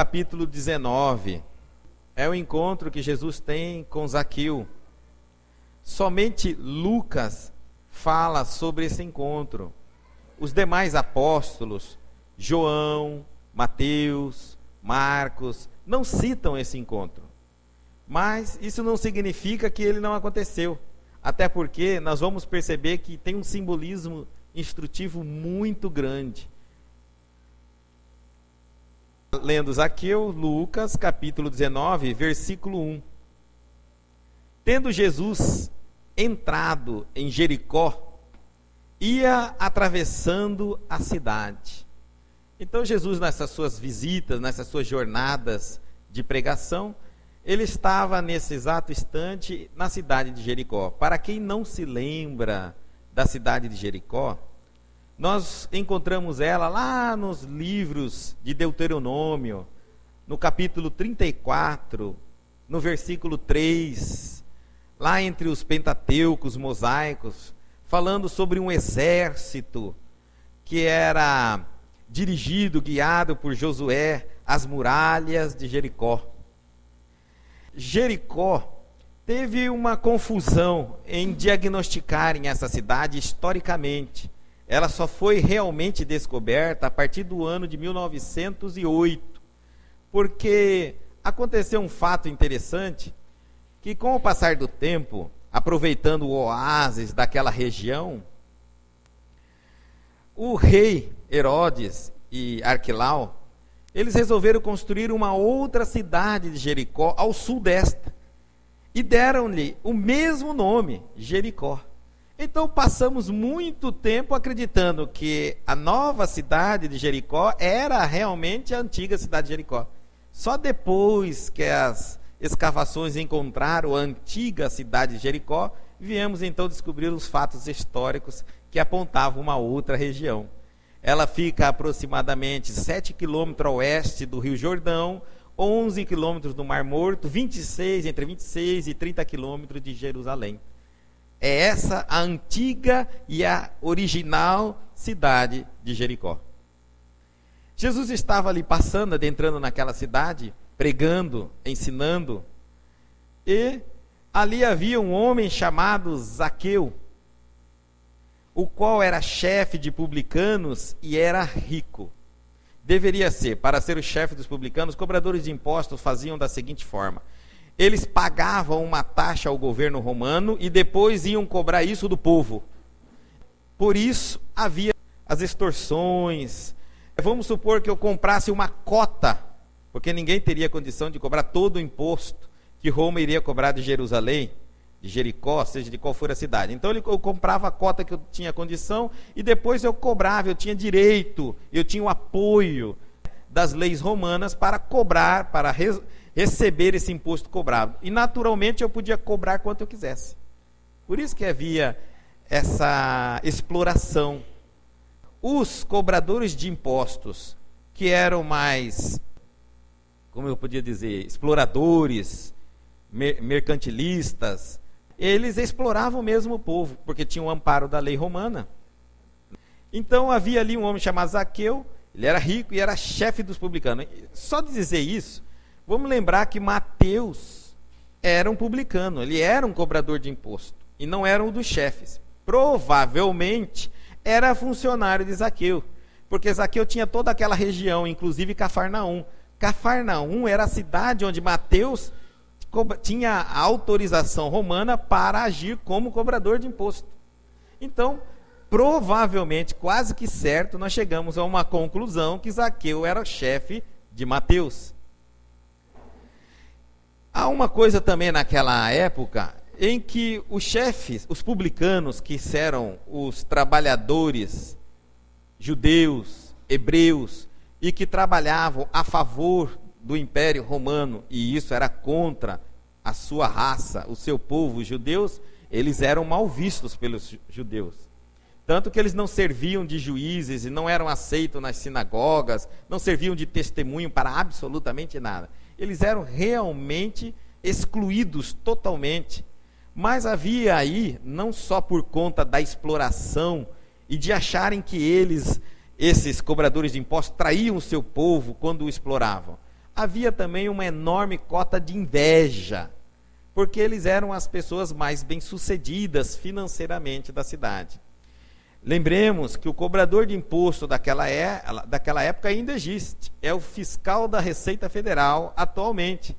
Capítulo 19 é o encontro que Jesus tem com Zaqueu. Somente Lucas fala sobre esse encontro. Os demais apóstolos, João, Mateus, Marcos, não citam esse encontro. Mas isso não significa que ele não aconteceu. Até porque nós vamos perceber que tem um simbolismo instrutivo muito grande. Lendo Zaqueu, Lucas, capítulo 19, versículo 1. Tendo Jesus entrado em Jericó, ia atravessando a cidade. Então Jesus, nessas suas visitas, nessas suas jornadas de pregação, ele estava nesse exato instante na cidade de Jericó. Para quem não se lembra da cidade de Jericó, nós encontramos ela lá nos livros de Deuteronômio, no capítulo 34, no versículo 3, lá entre os Pentateucos, mosaicos, falando sobre um exército que era dirigido, guiado por Josué, às muralhas de Jericó. Jericó teve uma confusão em diagnosticarem essa cidade historicamente. Ela só foi realmente descoberta a partir do ano de 1908, porque aconteceu um fato interessante, que com o passar do tempo, aproveitando o oásis daquela região, o rei Herodes e Arquelau, eles resolveram construir uma outra cidade de Jericó ao sul desta, e deram-lhe o mesmo nome, Jericó. Então passamos muito tempo acreditando que a nova cidade de Jericó era realmente a antiga cidade de Jericó. Só depois que as escavações encontraram a antiga cidade de Jericó, viemos então descobrir os fatos históricos que apontavam uma outra região. Ela fica aproximadamente 7 quilômetros a oeste do Rio Jordão, 11 quilômetros do Mar Morto, entre 26 e 30 quilômetros de Jerusalém. É essa a antiga e a original cidade de Jericó. Jesus estava ali passando, adentrando naquela cidade, pregando, ensinando, e ali havia um homem chamado Zaqueu, o qual era chefe de publicanos e era rico. Deveria ser, para ser o chefe dos publicanos, cobradores de impostos faziam da seguinte forma: eles pagavam uma taxa ao governo romano e depois iam cobrar isso do povo. Por isso havia as extorsões. Vamos supor que eu comprasse uma cota, porque ninguém teria condição de cobrar todo o imposto que Roma iria cobrar de Jerusalém, de Jericó, seja de qual for a cidade. Então eu comprava a cota que eu tinha condição e depois eu cobrava, eu tinha direito, eu tinha o apoio das leis romanas para cobrar, para receber esse imposto cobrado. E naturalmente eu podia cobrar quanto eu quisesse. Por isso que havia essa exploração. Os cobradores de impostos, que eram mais, como eu podia dizer, exploradores, mercantilistas, eles exploravam mesmo o povo, porque tinham o amparo da lei romana. Então havia ali um homem chamado Zaqueu, ele era rico e era chefe dos publicanos. Só de dizer isso, vamos lembrar que Mateus era um publicano, ele era um cobrador de imposto, e não era um dos chefes. Provavelmente era funcionário de Zaqueu, porque Zaqueu tinha toda aquela região, inclusive Cafarnaum. Cafarnaum era a cidade onde Mateus tinha a autorização romana para agir como cobrador de imposto. Então, provavelmente, quase que certo, nós chegamos a uma conclusão que Zaqueu era chefe de Mateus. Há uma coisa também naquela época em que os chefes, os publicanos, que eram os trabalhadores judeus, hebreus, e que trabalhavam a favor do Império Romano, e isso era contra a sua raça, o seu povo, os judeus, eles eram mal vistos pelos judeus. Tanto que eles não serviam de juízes e não eram aceitos nas sinagogas, não serviam de testemunho para absolutamente nada. Eles eram realmente excluídos totalmente. Mas havia aí, não só por conta da exploração e de acharem que eles, esses cobradores de impostos, traíam o seu povo quando o exploravam. havia também uma enorme cota de inveja, porque eles eram as pessoas mais bem-sucedidas financeiramente da cidade. Lembremos que o cobrador de imposto daquela época ainda existe. É o fiscal da Receita Federal atualmente,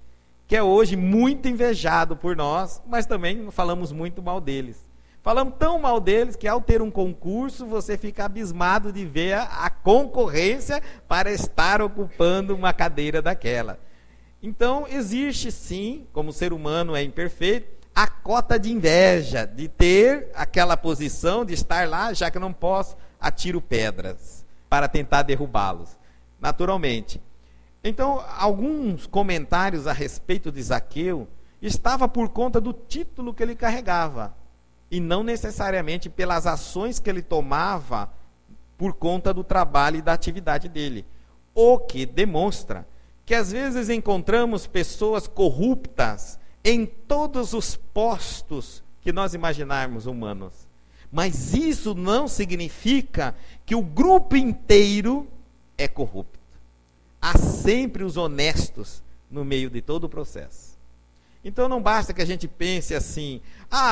que é hoje muito invejado por nós, mas também falamos muito mal deles. Falamos tão mal deles que ao ter um concurso você fica abismado de ver a concorrência para estar ocupando uma cadeira daquela. Então existe sim, como o ser humano é imperfeito, a cota de inveja, de ter aquela posição, de estar lá, já que eu não posso, atiro pedras para tentar derrubá-los, naturalmente. Então, alguns comentários a respeito de Zaqueu estava por conta do título que ele carregava, e não necessariamente pelas ações que ele tomava por conta do trabalho e da atividade dele. O que demonstra que às vezes encontramos pessoas corruptas em todos os postos que nós imaginarmos humanos. Mas isso não significa que o grupo inteiro é corrupto. Há sempre os honestos no meio de todo o processo. Então não basta que a gente pense assim,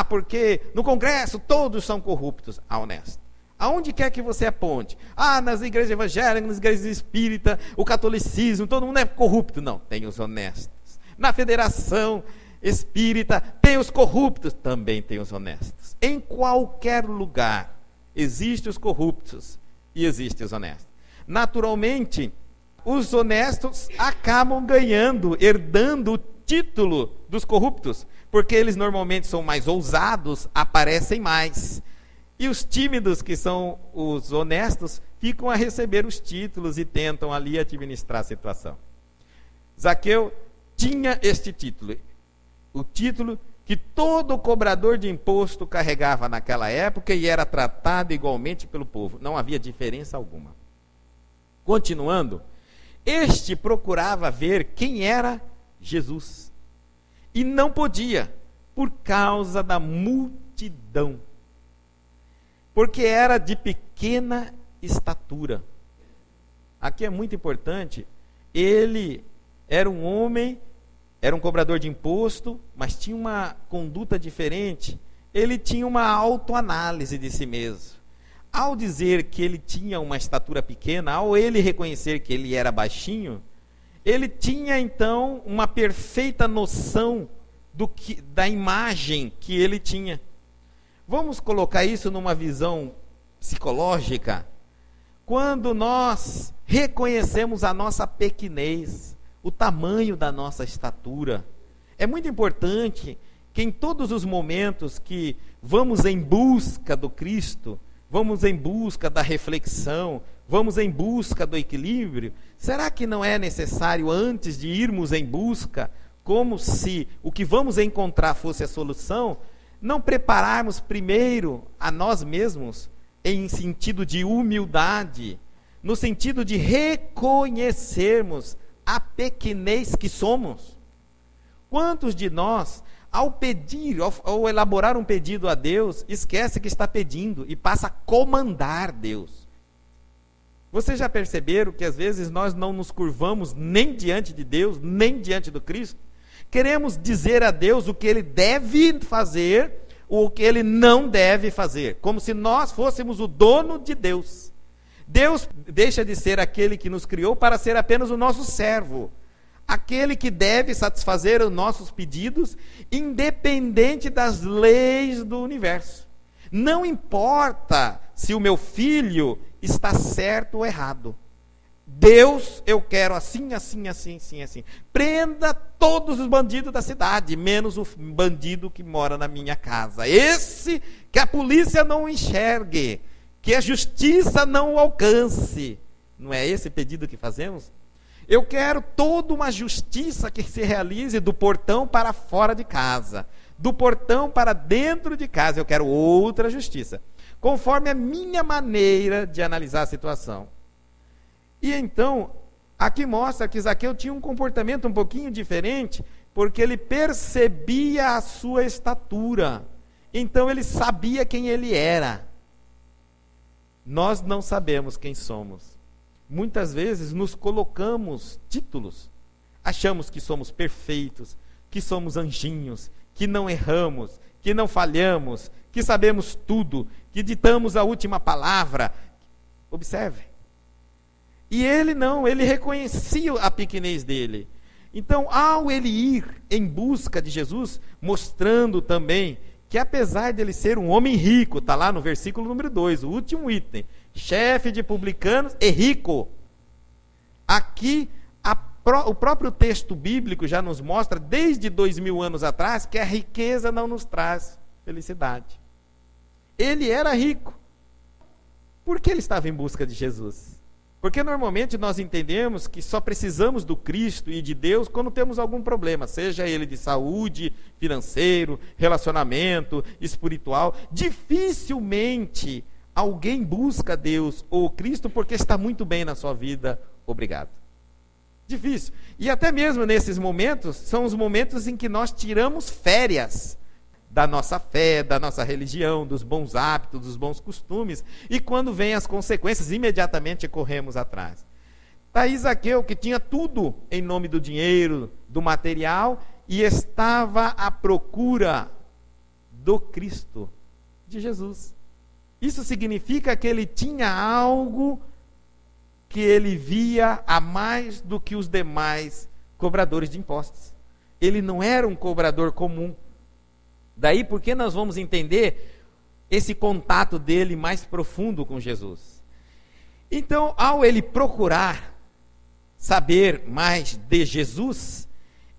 porque no Congresso todos são corruptos. Honesto. Aonde quer que você aponte? Nas igrejas evangélicas, nas igrejas espíritas, o catolicismo, todo mundo é corrupto. Não, tem os honestos. Na federação espírita, tem os corruptos, também tem os honestos. Em qualquer lugar, existem os corruptos e existem os honestos. Naturalmente, os honestos acabam ganhando, herdando o título dos corruptos, porque eles normalmente são mais ousados, aparecem mais. E os tímidos, que são os honestos, ficam a receber os títulos e tentam ali administrar a situação. Zaqueu tinha este título, o título que todo cobrador de imposto carregava naquela época e era tratado igualmente pelo povo. Não havia diferença alguma. Continuando, este procurava ver quem era Jesus. E não podia, por causa da multidão. Porque era de pequena estatura. Aqui é muito importante, ele era um homem, era um cobrador de imposto, mas tinha uma conduta diferente. Ele tinha uma autoanálise de si mesmo. Ao dizer que ele tinha uma estatura pequena, ao ele reconhecer que ele era baixinho, ele tinha então uma perfeita noção da imagem que ele tinha. Vamos colocar isso numa visão psicológica? Quando nós reconhecemos a nossa pequenez, o tamanho da nossa estatura, é muito importante que em todos os momentos que vamos em busca do Cristo, vamos em busca da reflexão, vamos em busca do equilíbrio, será que não é necessário, antes de irmos em busca, como se o que vamos encontrar fosse a solução, não prepararmos primeiro a nós mesmos em sentido de humildade, no sentido de reconhecermos a pequenez que somos? Quantos de nós, ao pedir, ao elaborar um pedido a Deus, esquece que está pedindo e passa a comandar Deus? Vocês já perceberam que às vezes nós não nos curvamos nem diante de Deus, nem diante do Cristo? Queremos dizer a Deus o que Ele deve fazer, ou o que Ele não deve fazer, como se nós fôssemos o dono de Deus. Deus deixa de ser aquele que nos criou para ser apenas o nosso servo, aquele que deve satisfazer os nossos pedidos, independente das leis do universo. Não importa se o meu filho está certo ou errado. Deus, eu quero assim, assim, assim, assim, assim. Prenda todos os bandidos da cidade, menos o bandido que mora na minha casa. Esse que a polícia não enxergue, que a justiça não o alcance. Não é esse pedido que fazemos? Eu quero toda uma justiça que se realize do portão para fora de casa, do portão para dentro de casa. Eu quero outra justiça, conforme a minha maneira de analisar a situação. E então, aqui mostra que Zaqueu tinha um comportamento um pouquinho diferente, porque ele percebia a sua estatura. Então ele sabia quem ele era. Nós não sabemos quem somos. Muitas vezes nos colocamos títulos. Achamos que somos perfeitos, que somos anjinhos, que não erramos, que não falhamos, que sabemos tudo, que ditamos a última palavra. Observe. E ele não, ele reconhecia a pequenez dele. Então, ao ele ir em busca de Jesus, mostrando também que apesar dele ser um homem rico, está lá no versículo número 2, o último item, chefe de publicanos e rico. Aqui, o próprio texto bíblico já nos mostra, desde 2000 anos atrás, que a riqueza não nos traz felicidade. Ele era rico. Por que ele estava em busca de Jesus? Porque normalmente nós entendemos que só precisamos do Cristo e de Deus quando temos algum problema, seja ele de saúde, financeiro, relacionamento, espiritual. Dificilmente alguém busca Deus ou Cristo porque está muito bem na sua vida. Obrigado. Difícil. E até mesmo nesses momentos, são os momentos em que nós tiramos férias da nossa fé, da nossa religião, dos bons hábitos, dos bons costumes, e quando vêm as consequências, imediatamente corremos atrás. Está Zaqueu, que tinha tudo em nome do dinheiro, do material, e estava à procura do Cristo, de Jesus. Isso significa que ele tinha algo que ele via a mais do que os demais cobradores de impostos. Ele não era um cobrador comum. Daí porque nós vamos entender esse contato dele mais profundo com Jesus. Então, ao ele procurar saber mais de Jesus,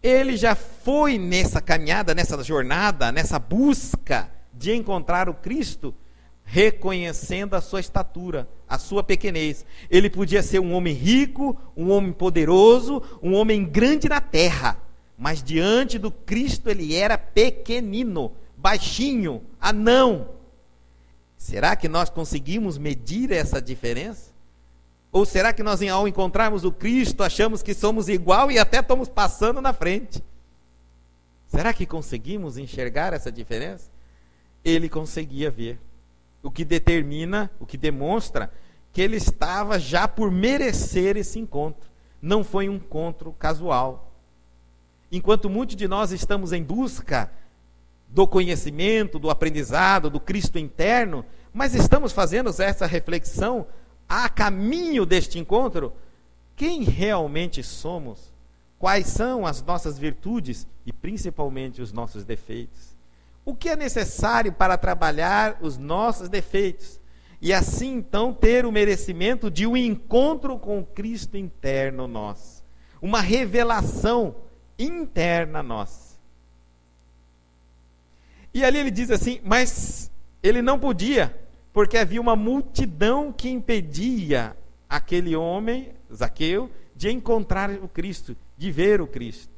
ele já foi nessa caminhada, nessa jornada, nessa busca de encontrar o Cristo, reconhecendo a sua estatura, a sua pequenez. Ele podia ser um homem rico, um homem poderoso, um homem grande na terra, mas diante do Cristo ele era pequenino, baixinho, anão. Será que nós conseguimos medir essa diferença? Ou será que nós, ao encontrarmos o Cristo, achamos que somos igual e até estamos passando na frente? Será que conseguimos enxergar essa diferença? Ele conseguia ver. O que determina, o que demonstra que ele estava já por merecer esse encontro. Não foi um encontro casual. Enquanto muitos de nós estamos em busca do conhecimento, do aprendizado, do Cristo interno, mas estamos fazendo essa reflexão a caminho deste encontro, quem realmente somos? Quais são as nossas virtudes e principalmente os nossos defeitos? O que é necessário para trabalhar os nossos defeitos? E assim então ter o merecimento de um encontro com o Cristo interno nosso. Uma revelação interna nossa. E ali ele diz assim, mas ele não podia, porque havia uma multidão que impedia aquele homem, Zaqueu, de encontrar o Cristo, de ver o Cristo.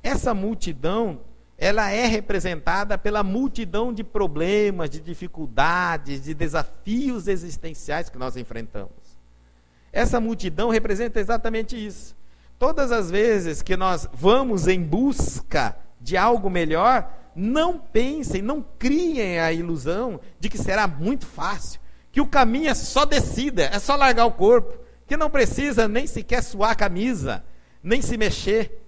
Essa multidão, ela é representada pela multidão de problemas, de dificuldades, de desafios existenciais que nós enfrentamos. Essa multidão representa exatamente isso. Todas as vezes que nós vamos em busca de algo melhor, não pensem, não criem a ilusão de que será muito fácil, que o caminho é só descida, é só largar o corpo, que não precisa nem sequer suar a camisa, nem se mexer.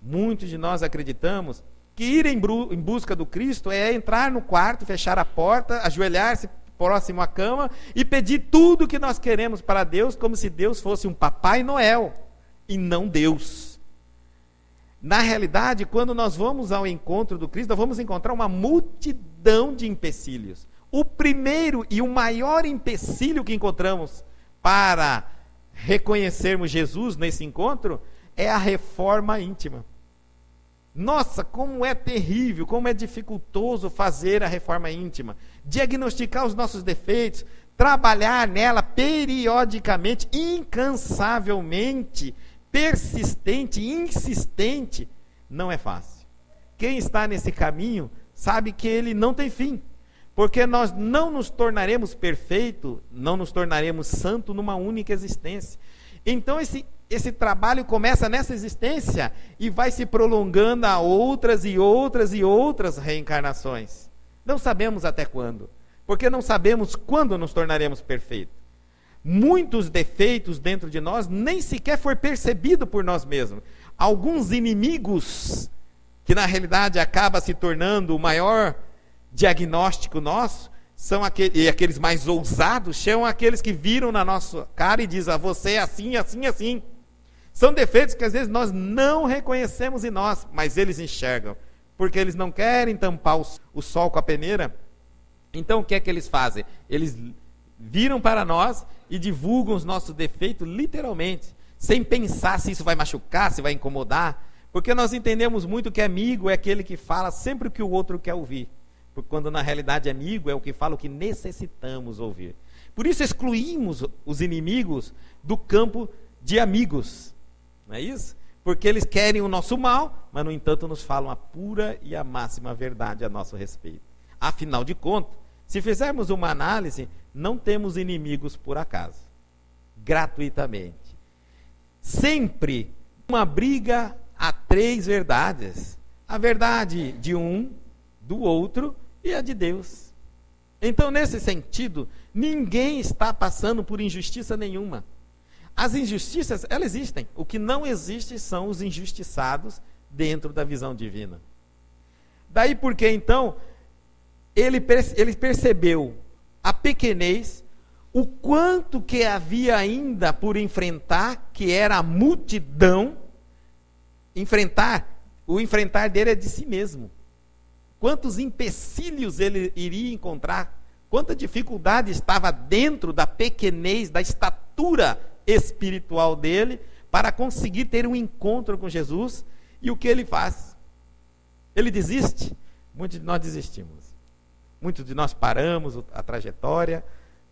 Muitos de nós acreditamos que ir em busca do Cristo é entrar no quarto, fechar a porta, ajoelhar-se próximo à cama e pedir tudo o que nós queremos para Deus, como se Deus fosse um Papai Noel e não Deus. Na realidade, quando nós vamos ao encontro do Cristo, nós vamos encontrar uma multidão de empecilhos. O primeiro e o maior empecilho que encontramos para reconhecermos Jesus nesse encontro é a reforma íntima. Nossa, como é terrível, como é dificultoso fazer a reforma íntima. Diagnosticar os nossos defeitos, trabalhar nela periodicamente, incansavelmente, persistente, insistente, não é fácil. Quem está nesse caminho sabe que ele não tem fim, porque nós não nos tornaremos perfeitos, não nos tornaremos santos numa única existência. Então esse trabalho começa nessa existência e vai se prolongando a outras e outras e outras reencarnações. Não sabemos até quando, porque não sabemos quando nos tornaremos perfeitos. Muitos defeitos dentro de nós nem sequer foi percebido por nós mesmos. alguns inimigos, que na realidade acaba se tornando o maior diagnóstico nosso, são aqueles mais ousados, são aqueles que viram na nossa cara e dizem, você é assim, assim, assim. São defeitos que às vezes nós não reconhecemos em nós, mas eles enxergam, porque eles não querem tampar o sol com a peneira. Então o que é que eles fazem? Eles viram para nós e divulgam os nossos defeitos literalmente, sem pensar se isso vai machucar, se vai incomodar, porque nós entendemos muito que amigo é aquele que fala sempre o que o outro quer ouvir, porque quando na realidade amigo é o que fala o que necessitamos ouvir. Por isso excluímos os inimigos do campo de amigos, não é isso? Porque eles querem o nosso mal, mas no entanto nos falam a pura e a máxima verdade a nosso respeito. Afinal de contas, se fizermos uma análise, não temos inimigos por acaso, gratuitamente. Sempre uma briga a três verdades: a verdade de um, do outro e a de Deus. Então, nesse sentido, ninguém está passando por injustiça nenhuma. As injustiças, elas existem. O que não existe são os injustiçados dentro da visão divina. Daí porque, então, ele percebeu a pequenez, o quanto que havia ainda por enfrentar, que era a multidão. O enfrentar dele é de si mesmo. Quantos empecilhos ele iria encontrar, quanta dificuldade estava dentro da pequenez, da estatura espiritual dele, para conseguir ter um encontro com Jesus. E o que ele faz? Ele desiste? Muitos de nós desistimos. Muitos de nós paramos a trajetória,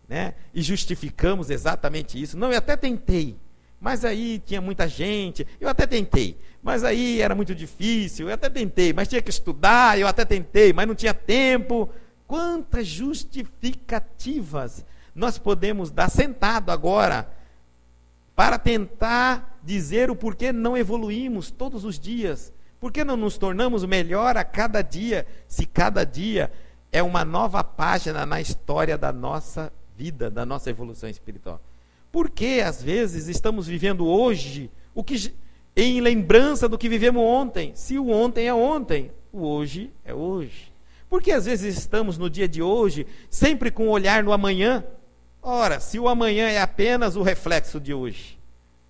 né, e justificamos exatamente isso. Não, eu até tentei, mas aí tinha muita gente. Eu até tentei, mas aí era muito difícil. Eu até tentei, mas tinha que estudar. Eu até tentei, mas não tinha tempo. Quantas justificativas nós podemos dar sentado agora para tentar dizer o porquê não evoluímos todos os dias? Por que não nos tornamos melhor a cada dia, se cada dia é uma nova página na história da nossa vida, da nossa evolução espiritual? Por que às vezes estamos vivendo hoje em lembrança do que vivemos ontem? Se o ontem é ontem, o hoje é hoje. Por que às vezes estamos no dia de hoje sempre com o olhar no amanhã? Ora, se o amanhã é apenas o reflexo de hoje,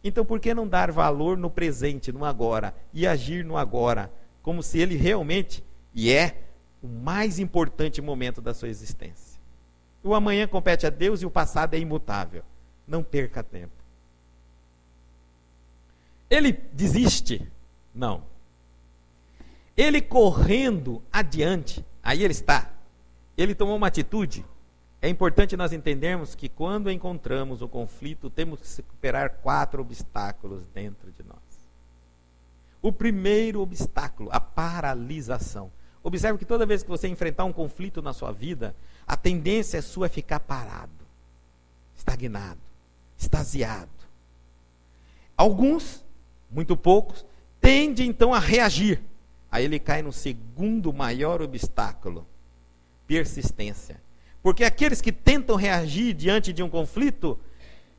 então por que não dar valor no presente, no agora, e agir no agora, como se ele realmente, e é, o mais importante momento da sua existência? O amanhã compete a Deus e o passado é imutável. Não perca tempo. Ele desiste? Não. Ele correndo adiante, aí ele está. Ele tomou uma atitude. É importante nós entendermos que quando encontramos o conflito, temos que superar 4 obstáculos dentro de nós. O primeiro obstáculo, a paralisação. Observe que toda vez que você enfrentar um conflito na sua vida, a tendência sua é ficar parado, estagnado, extasiado. Alguns, muito poucos, tendem então a reagir. Aí ele cai no segundo maior obstáculo, persistência. Porque aqueles que tentam reagir diante de um conflito,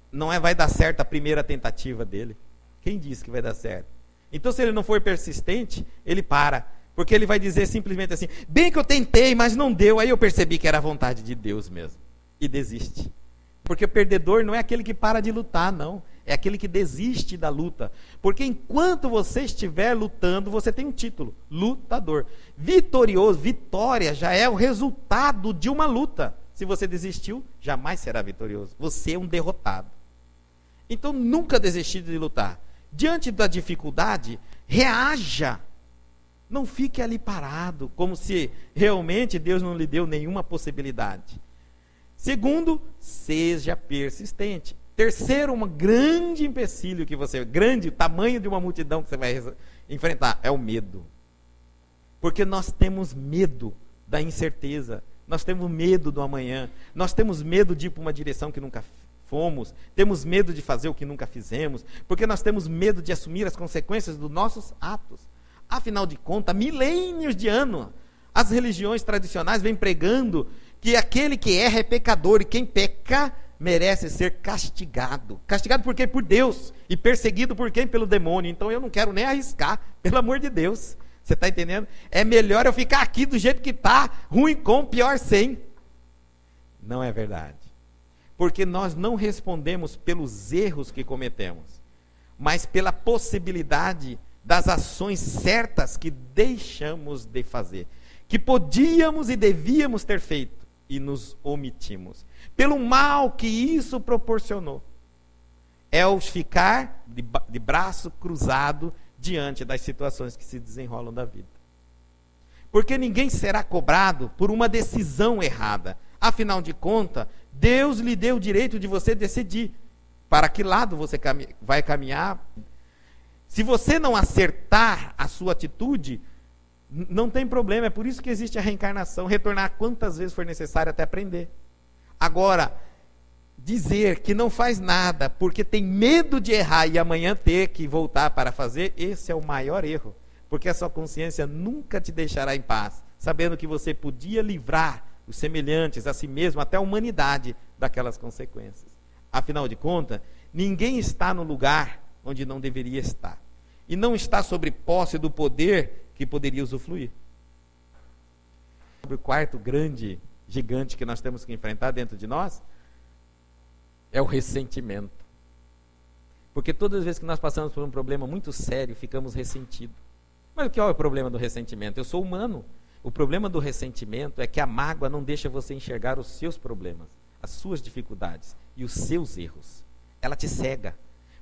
não vai dar certo a primeira tentativa dele. Quem disse que vai dar certo? Então, se ele não for persistente, ele para. Porque ele vai dizer simplesmente assim: bem que eu tentei, mas não deu. Aí eu percebi que era a vontade de Deus mesmo. E desiste. Porque o perdedor não é aquele que para de lutar, não. É aquele que desiste da luta. Porque enquanto você estiver lutando, você tem um título: lutador. Vitorioso, vitória já é o resultado de uma luta. Se você desistiu, jamais será vitorioso. Você é um derrotado. Então nunca desistir de lutar. Diante da dificuldade, reaja. Não fique ali parado, como se realmente Deus não lhe deu nenhuma possibilidade. Segundo, seja persistente. Terceiro, um grande empecilho que você, grande, o tamanho de uma multidão que você vai enfrentar, é o medo. Porque nós temos medo da incerteza, nós temos medo do amanhã, nós temos medo de ir para uma direção que nunca fomos, temos medo de fazer o que nunca fizemos, porque nós temos medo de assumir as consequências dos nossos atos. Afinal de contas, milênios de anos, as religiões tradicionais vêm pregando que aquele que erra é pecador, e quem peca merece ser castigado. Castigado por quê? Por Deus. E perseguido por quem? Pelo demônio. Então eu não quero nem arriscar, pelo amor de Deus. Você está entendendo? É melhor eu ficar aqui do jeito que está, ruim com, pior sem. Não é verdade. Porque nós não respondemos pelos erros que cometemos, mas pela possibilidade das ações certas que deixamos de fazer, que podíamos e devíamos ter feito e nos omitimos, pelo mal que isso proporcionou. É o ficar de braço cruzado diante das situações que se desenrolam da vida. Porque ninguém será cobrado por uma decisão errada. Afinal de contas, Deus lhe deu o direito de você decidir para que lado você vai caminhar. Se você não acertar a sua atitude, não tem problema. É por isso que existe a reencarnação, retornar quantas vezes for necessário até aprender. Agora, dizer que não faz nada porque tem medo de errar e amanhã ter que voltar para fazer, esse é o maior erro. Porque a sua consciência nunca te deixará em paz, sabendo que você podia livrar os semelhantes, a si mesmo, até a humanidade, daquelas consequências. Afinal de contas, ninguém está no lugar onde não deveria estar. E não está sobre posse do poder que poderia usufruir. O quarto grande gigante que nós temos que enfrentar dentro de nós é o ressentimento. Porque todas as vezes que nós passamos por um problema muito sério, ficamos ressentidos. Mas o que é o problema do ressentimento? Eu sou humano. O problema do ressentimento é que a mágoa não deixa você enxergar os seus problemas, as suas dificuldades e os seus erros. Ela te cega.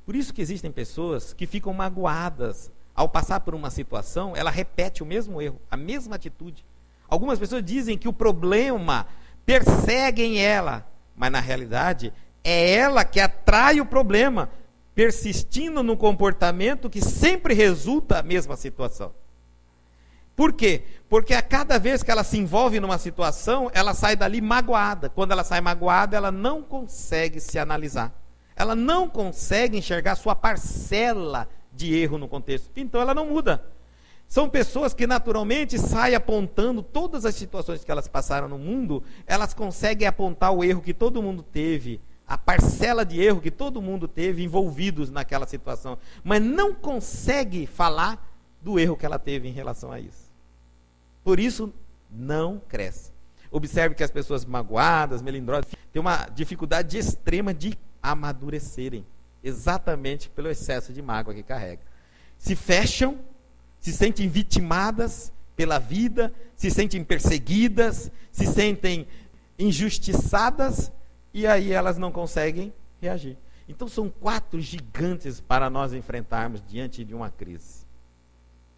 Por isso que existem pessoas que ficam magoadas. Ao passar por uma situação, ela repete o mesmo erro, a mesma atitude. Algumas pessoas dizem que o problema persegue ela, mas na realidade é ela que atrai o problema, persistindo no comportamento que sempre resulta a mesma situação. Por quê? Porque a cada vez que ela se envolve numa situação, ela sai dali magoada. Quando ela sai magoada, ela não consegue se analisar. Ela não consegue enxergar sua parcela de erro no contexto. Então ela não muda. São pessoas que naturalmente saem apontando todas as situações que elas passaram no mundo, elas conseguem apontar o erro que todo mundo teve, a parcela de erro que todo mundo teve envolvidos naquela situação, mas não consegue falar do erro que ela teve em relação a isso. Por isso, não cresce. Observe que as pessoas magoadas, melindrosas, têm uma dificuldade extrema de amadurecerem, exatamente pelo excesso de mágoa que carrega. Se fecham, se sentem vitimadas pela vida, se sentem perseguidas, se sentem injustiçadas, e aí elas não conseguem reagir. Então são 4 gigantes para nós enfrentarmos diante de uma crise.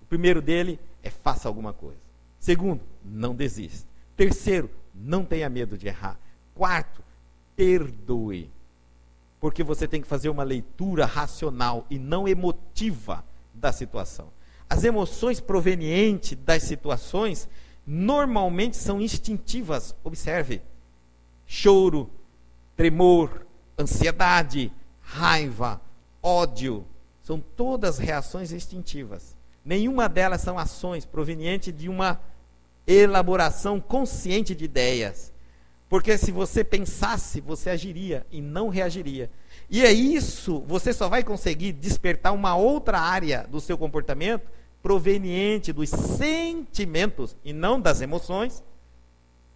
O primeiro dele é faça alguma coisa. Segundo, não desista. Terceiro, não tenha medo de errar. Quarto, perdoe. Porque você tem que fazer uma leitura racional e não emotiva da situação. As emoções provenientes das situações normalmente são instintivas. Observe: choro, tremor, ansiedade, raiva, ódio. São todas reações instintivas. Nenhuma delas são ações provenientes de uma elaboração consciente de ideias. Porque se você pensasse, você agiria e não reagiria. E é isso, você só vai conseguir despertar uma outra área do seu comportamento proveniente dos sentimentos e não das emoções.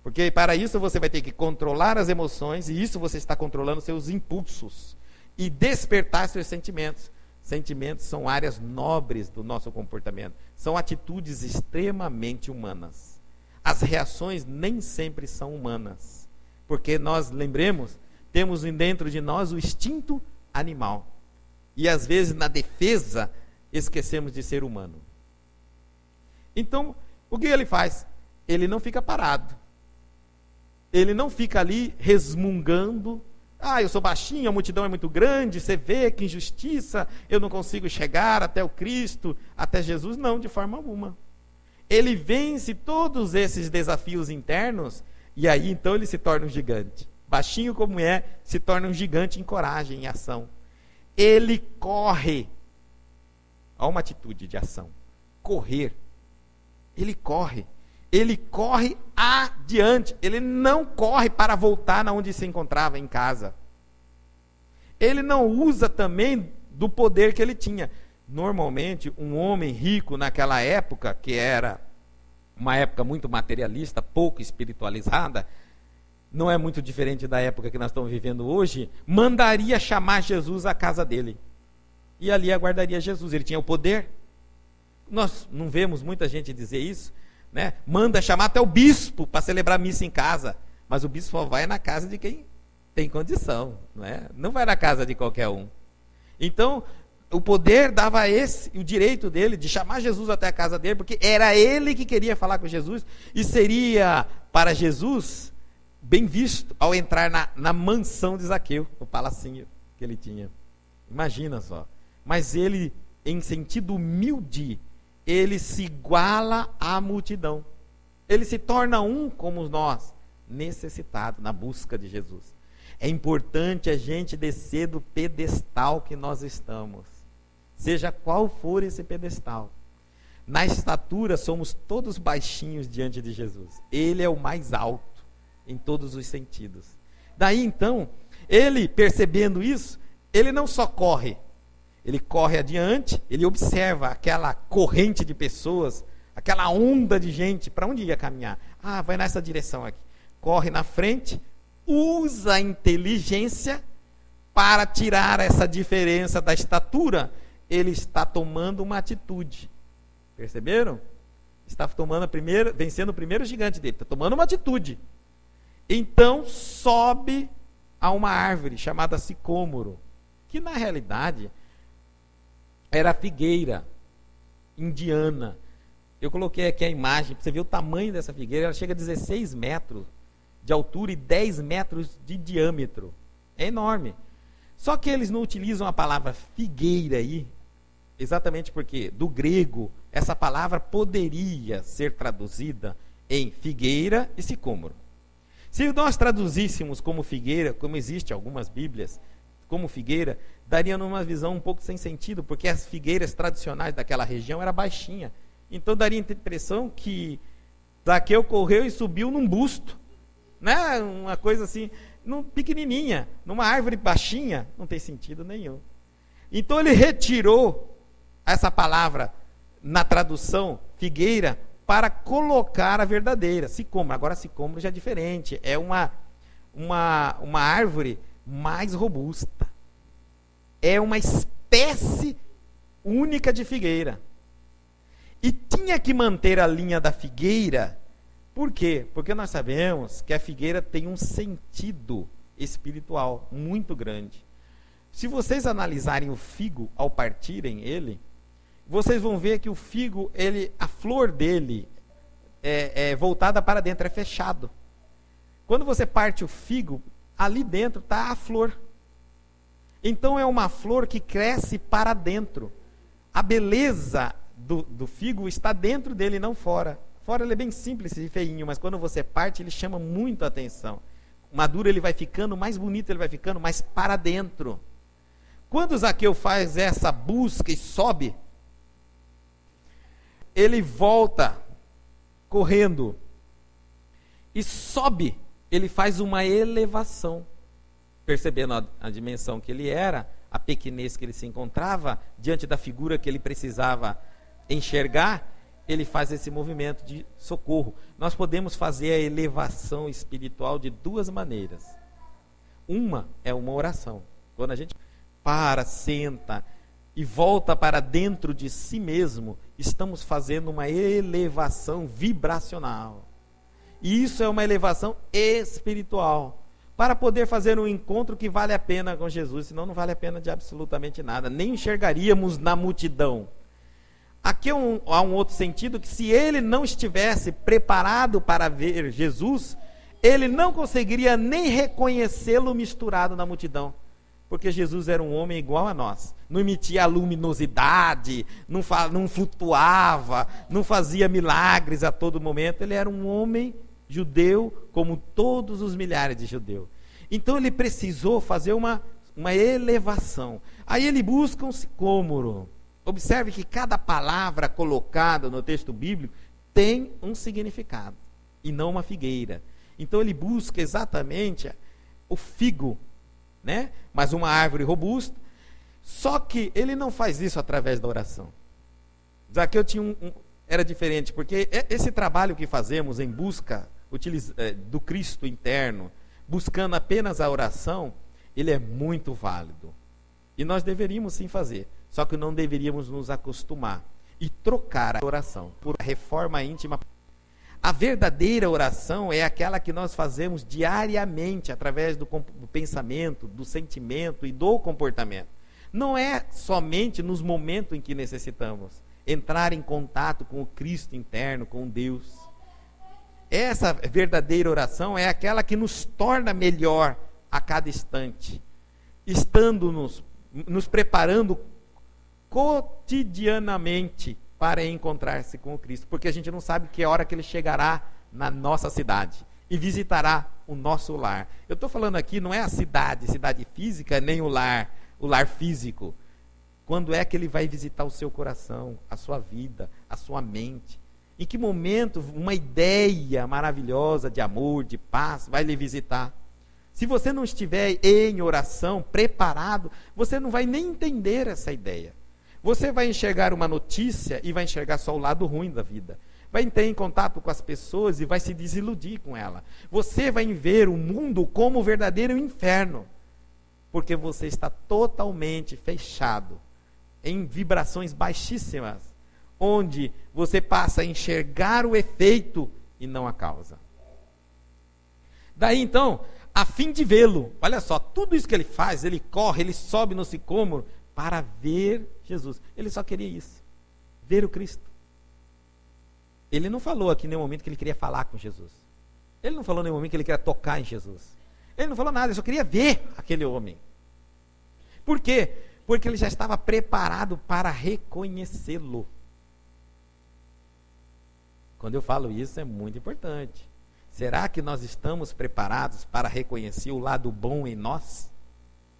Porque para isso você vai ter que controlar as emoções, e isso você está controlando seus impulsos e despertar seus sentimentos. Sentimentos são áreas nobres do nosso comportamento, são atitudes extremamente humanas. As reações nem sempre são humanas, porque nós, lembremos, temos dentro de nós o instinto animal, e às vezes na defesa esquecemos de ser humano. Então, o que ele faz? Ele não fica parado, ele não fica ali resmungando. Eu sou baixinho, a multidão é muito grande, você vê que injustiça, eu não consigo chegar até o Cristo, até Jesus. Não, de forma alguma. Ele vence todos esses desafios internos, e aí então ele se torna um gigante. Baixinho como é, se torna um gigante em coragem, em ação. Ele corre. Há uma atitude de ação. Correr. Ele corre. Ele corre adiante. Ele não corre para voltar na onde se encontrava, em casa. ele não usa também do poder que ele tinha. Normalmente, um homem rico naquela época, que era uma época muito materialista, pouco espiritualizada, não é muito diferente da época que nós estamos vivendo hoje, mandaria chamar Jesus à casa dele. E ali aguardaria Jesus, ele tinha o poder. Nós não vemos muita gente dizer isso, né? Manda chamar até o bispo para celebrar missa em casa, mas o bispo só vai na casa de quem tem condição, não é? Não vai na casa de qualquer um. Então, o poder dava a esse, o direito dele de chamar Jesus até a casa dele, porque era ele que queria falar com Jesus, e seria para Jesus bem visto ao entrar na mansão de Zaqueu, no palacinho que ele tinha. Imagina só. Mas ele, em sentido humilde, ele se iguala à multidão. Ele se torna um como nós, necessitado na busca de Jesus. É importante a gente descer do pedestal que nós estamos, seja qual for esse pedestal. Na estatura somos todos baixinhos diante de Jesus. Ele é o mais alto em todos os sentidos. Daí então, ele percebendo isso, ele não só corre, ele corre adiante, ele observa aquela corrente de pessoas, aquela onda de gente, para onde ia caminhar? Ah, vai nessa direção aqui. Corre na frente, usa a inteligência para tirar essa diferença da estatura. Ele está tomando uma atitude. Perceberam? Está tomando vencendo o primeiro gigante dele, está tomando uma atitude. Então sobe a uma árvore chamada sicômoro, que na realidade era a figueira indiana. Eu coloquei aqui a imagem para você ver o tamanho dessa figueira. Ela chega a 16 metros de altura e 10 metros de diâmetro. É enorme. Só que eles não utilizam a palavra figueira aí, exatamente porque, do grego, essa palavra poderia ser traduzida em figueira e sicômoro. Se nós traduzíssemos como figueira, como existe algumas bíblias, como figueira, daria numa visão um pouco sem sentido, porque as figueiras tradicionais daquela região eram baixinhas. Então daria a impressão que Zaqueu correu e subiu num busto, né? Uma coisa assim, pequenininha, numa árvore baixinha, não tem sentido nenhum. Então ele retirou essa palavra na tradução figueira para colocar a verdadeira, sicômoro. Agora sicômoro já é diferente, é uma árvore mais robusta. É uma espécie única de figueira. E tinha que manter a linha da figueira. Por quê? Porque nós sabemos que a figueira tem um sentido espiritual muito grande. Se vocês analisarem o figo ao partirem ele, vocês vão ver que o figo, a flor dele é voltada para dentro, é fechado. Quando você parte o figo, ali dentro está a flor. Então é uma flor que cresce para dentro. A beleza do figo está dentro dele, não fora. Fora ele é bem simples e feinho, mas quando você parte, ele chama muito a atenção. Maduro ele vai ficando mais bonito, ele vai ficando mais para dentro. Quando Zaqueu faz essa busca e sobe, ele volta correndo e sobe, ele faz uma elevação, percebendo a dimensão que ele era, a pequenez que ele se encontrava, diante da figura que ele precisava enxergar, ele faz esse movimento de socorro. Nós podemos fazer a elevação espiritual de duas maneiras. Uma é uma oração. Quando a gente para, senta e volta para dentro de si mesmo, estamos fazendo uma elevação vibracional. E isso é uma elevação espiritual. Para poder fazer um encontro que vale a pena com Jesus, senão não vale a pena de absolutamente nada. Nem enxergaríamos na multidão. Aqui há um outro sentido, que se ele não estivesse preparado para ver Jesus, ele não conseguiria nem reconhecê-lo misturado na multidão. Porque Jesus era um homem igual a nós. Não emitia a luminosidade, não flutuava, não fazia milagres a todo momento. Ele era um homem judeu, como todos os milhares de judeus. Então ele precisou fazer uma elevação. Aí ele busca um sicômoro. Observe que cada palavra colocada no texto bíblico tem um significado, e não uma figueira. Então ele busca exatamente o figo, né? Mas uma árvore robusta. Só que ele não faz isso através da oração. Zaqueu era diferente, porque esse trabalho que fazemos em busca do Cristo interno, buscando apenas a oração, ele é muito válido. E nós deveríamos sim fazer, só que não deveríamos nos acostumar e trocar a oração por reforma íntima. A verdadeira oração é aquela que nós fazemos diariamente, através do pensamento, do sentimento e do comportamento. Não é somente nos momentos em que necessitamos entrar em contato com o Cristo interno, com Deus. Essa verdadeira oração é aquela que nos torna melhor a cada instante, estando nos preparando cotidianamente para encontrar-se com o Cristo, porque a gente não sabe que hora que ele chegará na nossa cidade e visitará o nosso lar. Eu estou falando aqui, não é a cidade física, nem o lar físico. Quando é que ele vai visitar o seu coração, a sua vida, a sua mente? Em que momento uma ideia maravilhosa de amor, de paz, vai lhe visitar? Se você não estiver em oração, preparado, você não vai nem entender essa ideia. Você vai enxergar uma notícia e vai enxergar só o lado ruim da vida. Vai ter em contato com as pessoas e vai se desiludir com ela. Você vai ver o mundo como o verdadeiro inferno, porque você está totalmente fechado em vibrações baixíssimas, onde você passa a enxergar o efeito e não a causa. Daí então, a fim de vê-lo, olha só, tudo isso que ele faz, ele corre, ele sobe no sicômoro para ver Jesus. Ele só queria isso, ver o Cristo. Ele não falou aqui em nenhum momento que ele queria falar com Jesus. Ele não falou em nenhum momento que ele queria tocar em Jesus. Ele não falou nada, ele só queria ver aquele homem. Por quê? Porque ele já estava preparado para reconhecê-lo. Quando eu falo isso, é muito importante. Será que nós estamos preparados para reconhecer o lado bom em nós?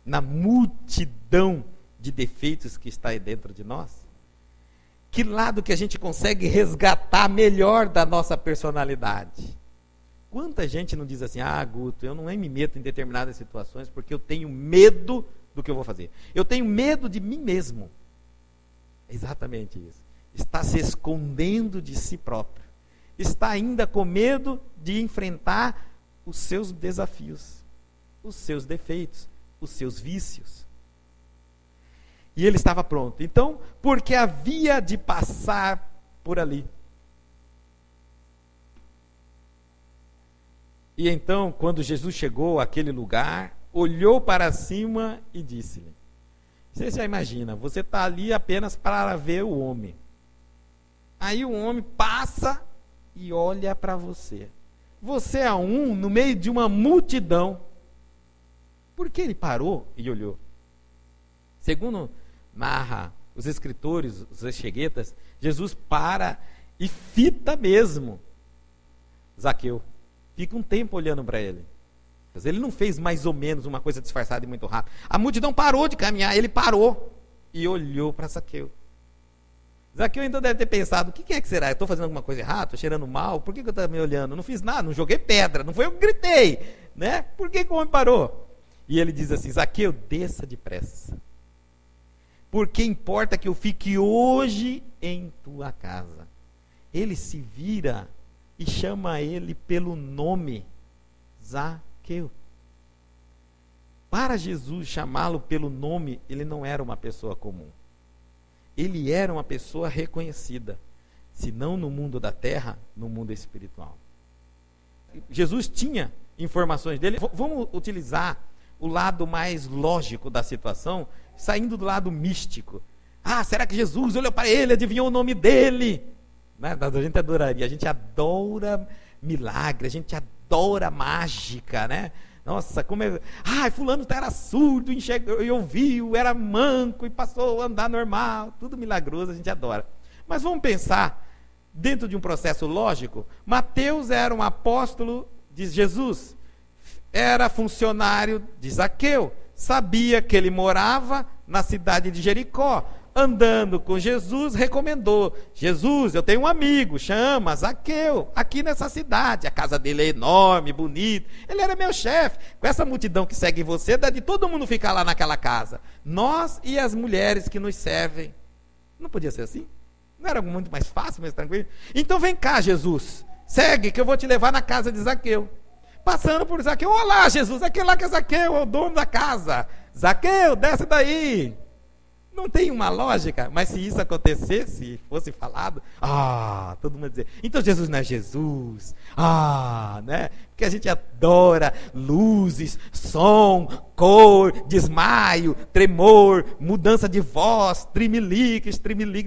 Na multidão de defeitos que está aí dentro de nós? Que lado que a gente consegue resgatar melhor da nossa personalidade? Quanta gente não diz assim, Guto, eu não me meto em determinadas situações porque eu tenho medo do que eu vou fazer. Eu tenho medo de mim mesmo. É exatamente isso. Está se escondendo de si próprio. Está ainda com medo de enfrentar os seus desafios, os seus defeitos, os seus vícios. E ele estava pronto. Então, porque havia de passar por ali. E então, quando Jesus chegou àquele lugar, olhou para cima e disse-lhe. Você já imagina, você está ali apenas para ver o homem. Aí o homem passa e olha para você. Você é no meio de uma multidão. Por que ele parou e olhou? Segundo narra os escritores, os exegetas, Jesus para e fita mesmo Zaqueu. Fica um tempo olhando para ele. Ele não fez mais ou menos uma coisa disfarçada e muito rápido. A multidão parou de caminhar, ele parou e olhou para Zaqueu. Zaqueu então deve ter pensado, o que é que será? Eu estou fazendo alguma coisa errada? Estou cheirando mal? Por que eu estou me olhando? Não fiz nada, não joguei pedra, não foi eu que gritei, né? Por que o homem parou? E ele diz assim, Zaqueu, desça depressa. Porque importa que eu fique hoje em tua casa. Ele se vira e chama ele pelo nome, Zaqueu. Para Jesus chamá-lo pelo nome, ele não era uma pessoa comum. Ele era uma pessoa reconhecida, se não no mundo da terra, no mundo espiritual. Jesus tinha informações dele. Vamos utilizar o lado mais lógico da situação, saindo do lado místico. Será que Jesus olhou para ele, adivinhou o nome dele? Né? A gente adoraria, a gente adora milagre, a gente adora mágica, né? Nossa, como é... fulano era surdo, enxergou e ouviu, era manco e passou a andar normal, tudo milagroso, a gente adora. Mas vamos pensar, dentro de um processo lógico, Mateus era um apóstolo de Jesus, era funcionário de Zaqueu, sabia que ele morava na cidade de Jericó, andando com Jesus, recomendou: Jesus, eu tenho um amigo, chama Zaqueu, aqui nessa cidade. A casa dele é enorme, bonita. Ele era meu chefe. Com essa multidão que segue você, dá de todo mundo ficar lá naquela casa. Nós e as mulheres que nos servem. Não podia ser assim? Não era muito mais fácil, mais tranquilo? Então vem cá, Jesus, segue que eu vou te levar na casa de Zaqueu. Passando por Zaqueu: olá, Jesus, aquele lá que é Zaqueu, é o dono da casa. Zaqueu, desce daí. Não tem uma lógica, mas se isso acontecesse, fosse falado, todo mundo ia dizer: então Jesus não é Jesus. Né? Porque a gente adora luzes, som, cor, desmaio, tremor, mudança de voz, tremelique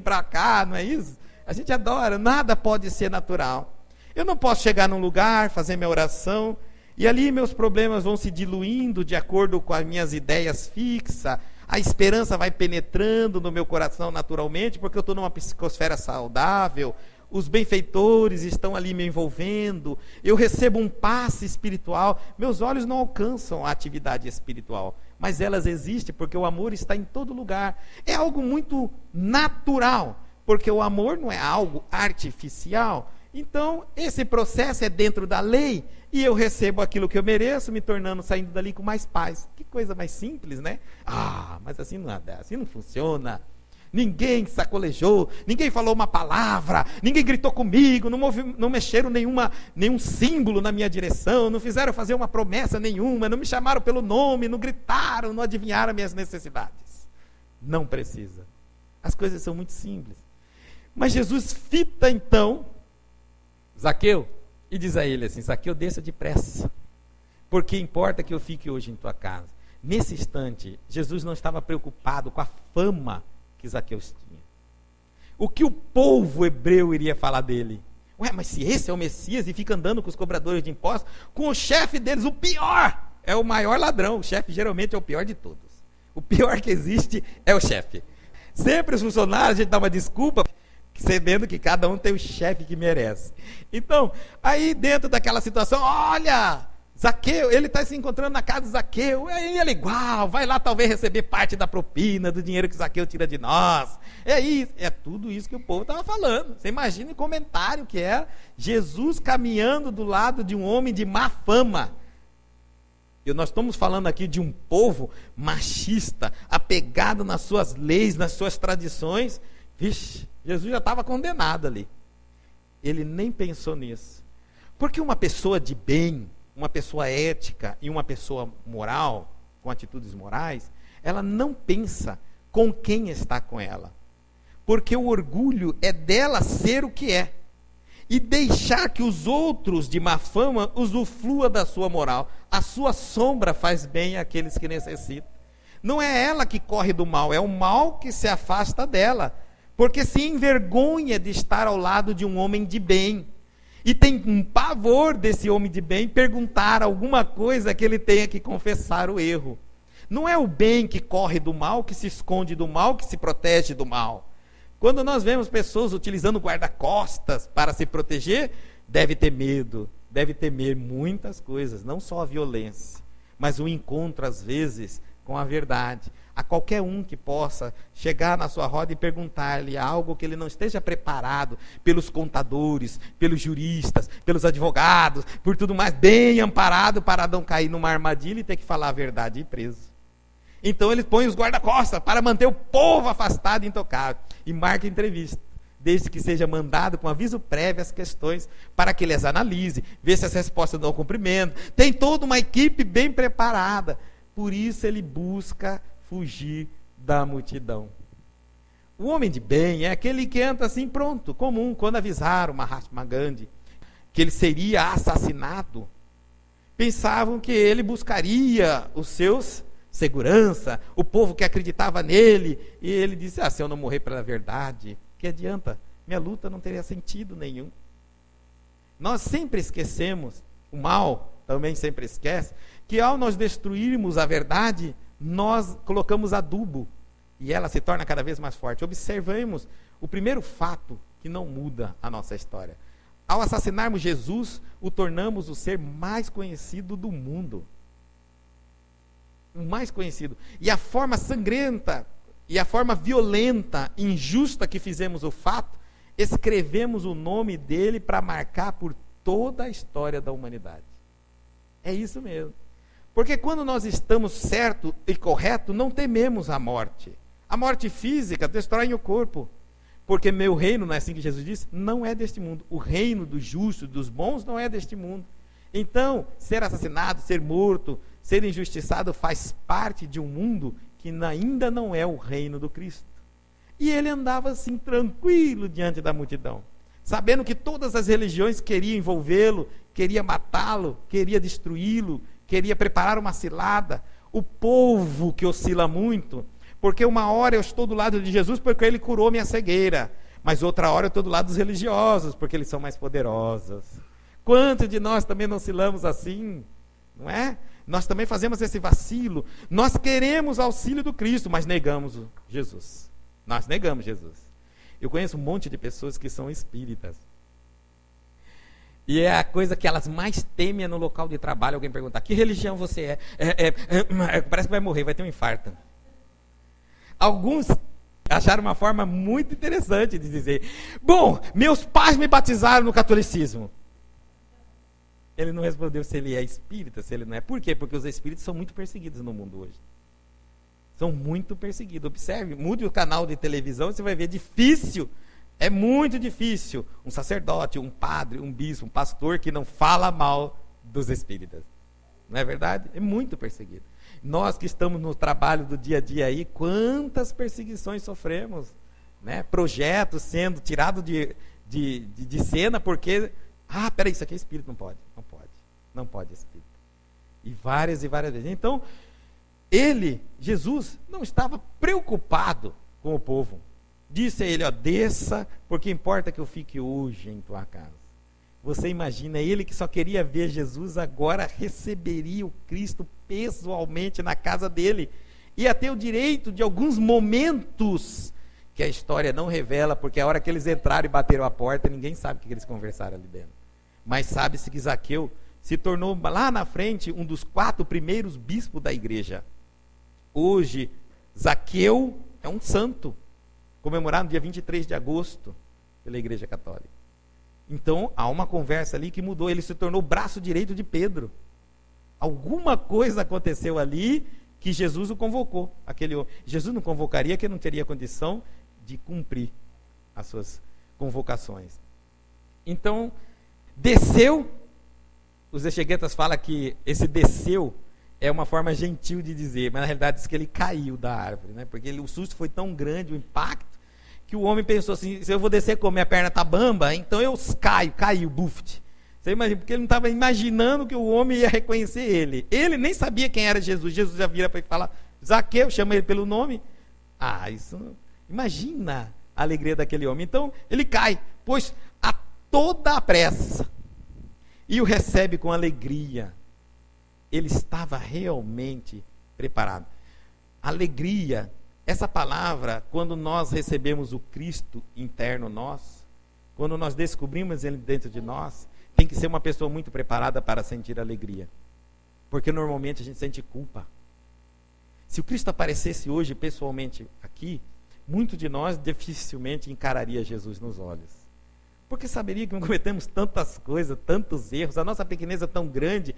para cá, não é isso? A gente adora, nada pode ser natural. Eu não posso chegar num lugar, fazer minha oração, e ali meus problemas vão se diluindo de acordo com as minhas ideias fixas. A esperança vai penetrando no meu coração naturalmente, porque eu estou numa psicosfera saudável. Os benfeitores estão ali me envolvendo. Eu recebo um passe espiritual. Meus olhos não alcançam a atividade espiritual, mas elas existem porque o amor está em todo lugar. É algo muito natural, porque o amor não é algo artificial. Então, esse processo é dentro da lei, e eu recebo aquilo que eu mereço, me tornando, saindo dali com mais paz. Que coisa mais simples, né? Mas assim não funciona. Ninguém sacolejou, ninguém falou uma palavra, ninguém gritou comigo, não mexeram nenhum símbolo na minha direção, não fizeram fazer uma promessa nenhuma, não me chamaram pelo nome, não gritaram, não adivinharam minhas necessidades. Não precisa. As coisas são muito simples. Mas Jesus fita então Zaqueu e diz a ele assim: Zaqueu, desça depressa, porque importa que eu fique hoje em tua casa. Nesse instante, Jesus não estava preocupado com a fama que Zaqueu tinha. O que o povo hebreu iria falar dele? Mas se esse é o Messias e fica andando com os cobradores de impostos, com o chefe deles, o pior, é o maior ladrão. O chefe geralmente é o pior de todos. O pior que existe é o chefe. Sempre os funcionários, a gente dá uma desculpa, sabendo que cada um tem o chefe que merece. Então, aí dentro daquela situação, olha, Zaqueu, ele está se encontrando na casa de Zaqueu, ele é igual, vai lá talvez receber parte da propina, do dinheiro que Zaqueu tira de nós. É isso, é tudo isso que o povo estava falando. Você imagina o comentário que era Jesus caminhando do lado de um homem de má fama. E nós estamos falando aqui de um povo machista, apegado nas suas leis, nas suas tradições. Vixe, Jesus já estava condenado ali. Ele nem pensou nisso. Porque uma pessoa de bem, uma pessoa ética e uma pessoa moral, com atitudes morais, ela não pensa com quem está com ela. Porque o orgulho é dela ser o que é. E deixar que os outros de má fama usufruam da sua moral. A sua sombra faz bem àqueles que necessitam. Não é ela que corre do mal, é o mal que se afasta dela. Porque se envergonha de estar ao lado de um homem de bem. E tem um pavor desse homem de bem perguntar alguma coisa que ele tenha que confessar o erro. Não é o bem que corre do mal, que se esconde do mal, que se protege do mal. Quando nós vemos pessoas utilizando guarda-costas para se proteger, deve ter medo, deve temer muitas coisas, não só a violência, mas o encontro às vezes com a verdade. A qualquer um que possa chegar na sua roda e perguntar-lhe algo que ele não esteja preparado pelos contadores, pelos juristas, pelos advogados, por tudo mais, bem amparado para não cair numa armadilha e ter que falar a verdade e ir preso. Então ele põe os guarda-costas para manter o povo afastado e intocável. E marca entrevista, desde que seja mandado com aviso prévio as questões, para que ele as analise, vê se as respostas dão cumprimento. Tem toda uma equipe bem preparada. Por isso ele busca fugir da multidão. O homem de bem é aquele que entra assim, pronto, comum. Quando avisaram Mahatma Gandhi que ele seria assassinado, pensavam que ele buscaria os seus segurança, o povo que acreditava nele, e ele disse: se eu não morrer pela verdade, que adianta? Minha luta não teria sentido nenhum. Nós sempre esquecemos, o mal também sempre esquece, que ao nós destruirmos a verdade, nós colocamos adubo, e ela se torna cada vez mais forte. Observemos o primeiro fato que não muda a nossa história. Ao assassinarmos Jesus, o tornamos o ser mais conhecido do mundo. O mais conhecido. E a forma sangrenta e a forma violenta, injusta que fizemos o fato, escrevemos o nome dele para marcar por toda a história da humanidade. É isso mesmo. Porque quando nós estamos certo e correto, não tememos a morte. A morte física destrói o corpo. Porque meu reino, não é assim que Jesus disse? Não é deste mundo. O reino dos justos, dos bons, não é deste mundo. Então, ser assassinado, ser morto, ser injustiçado faz parte de um mundo que ainda não é o reino do Cristo. E ele andava assim, tranquilo diante da multidão, sabendo que todas as religiões queriam envolvê-lo, queria matá-lo, queria destruí-lo, queria preparar uma cilada. O povo que oscila muito, porque uma hora eu estou do lado de Jesus porque ele curou minha cegueira, mas outra hora eu estou do lado dos religiosos porque eles são mais poderosos. Quantos de nós também não oscilamos assim, não é? Nós também fazemos esse vacilo. Nós queremos auxílio do Cristo, mas negamos Jesus. Nós negamos Jesus. Eu conheço um monte de pessoas que são espíritas. E é a coisa que elas mais temem no local de trabalho. Alguém perguntar, que religião você é? Parece que vai morrer, vai ter um infarto. Alguns acharam uma forma muito interessante de dizer, bom, meus pais me batizaram no catolicismo. Ele não respondeu se ele é espírita, se ele não é. Por quê? Porque os espíritos são muito perseguidos no mundo hoje. São muito perseguidos. Observe, mude o canal de televisão, você vai ver, difícil, é muito difícil, um sacerdote, um padre, um bispo, um pastor que não fala mal dos espíritas. Não é verdade? É muito perseguido. Nós que estamos no trabalho do dia a dia aí, quantas perseguições sofremos, né? Projetos sendo tirados de cena porque, peraí, isso aqui é espírito, não pode espírito. E várias vezes. Então, Jesus, não estava preocupado com o povo. Disse a ele, desça, porque importa que eu fique hoje em tua casa. Você imagina, ele que só queria ver Jesus, agora receberia o Cristo pessoalmente na casa dele. Ia ter o direito de alguns momentos que a história não revela, porque a hora que eles entraram e bateram a porta, ninguém sabe o que eles conversaram ali dentro. Mas sabe-se que Zaqueu se tornou lá na frente um dos 4 primeiros bispos da igreja. Hoje, Zaqueu é um santo, comemorado no dia 23 de agosto pela Igreja Católica. Então, há uma conversa ali que mudou, ele se tornou o braço direito de Pedro. Alguma coisa aconteceu ali que Jesus o convocou, aquele homem. Jesus não convocaria que não teria condição de cumprir as suas convocações. Então, desceu, os exegetas falam que esse desceu é uma forma gentil de dizer, mas na realidade diz que ele caiu da árvore, né? Porque o susto foi tão grande, o impacto, que o homem pensou assim, se eu vou descer como minha perna está bamba, então eu caiu, buft. Você imagina, porque ele não estava imaginando que o homem ia reconhecer ele. Ele nem sabia quem era Jesus. Jesus já vira para ele falar, Zaqueu, chama ele pelo nome. Imagina a alegria daquele homem. Então, ele cai, pois a toda a pressa, e o recebe com alegria. Ele estava realmente preparado. Alegria, essa palavra, quando nós recebemos o Cristo interno nós, quando nós descobrimos ele dentro de nós, tem que ser uma pessoa muito preparada para sentir alegria. Porque normalmente a gente sente culpa. Se o Cristo aparecesse hoje pessoalmente aqui, muito de nós dificilmente encararia Jesus nos olhos. Porque saberia que não cometemos tantas coisas, tantos erros, a nossa pequeneza é tão grande,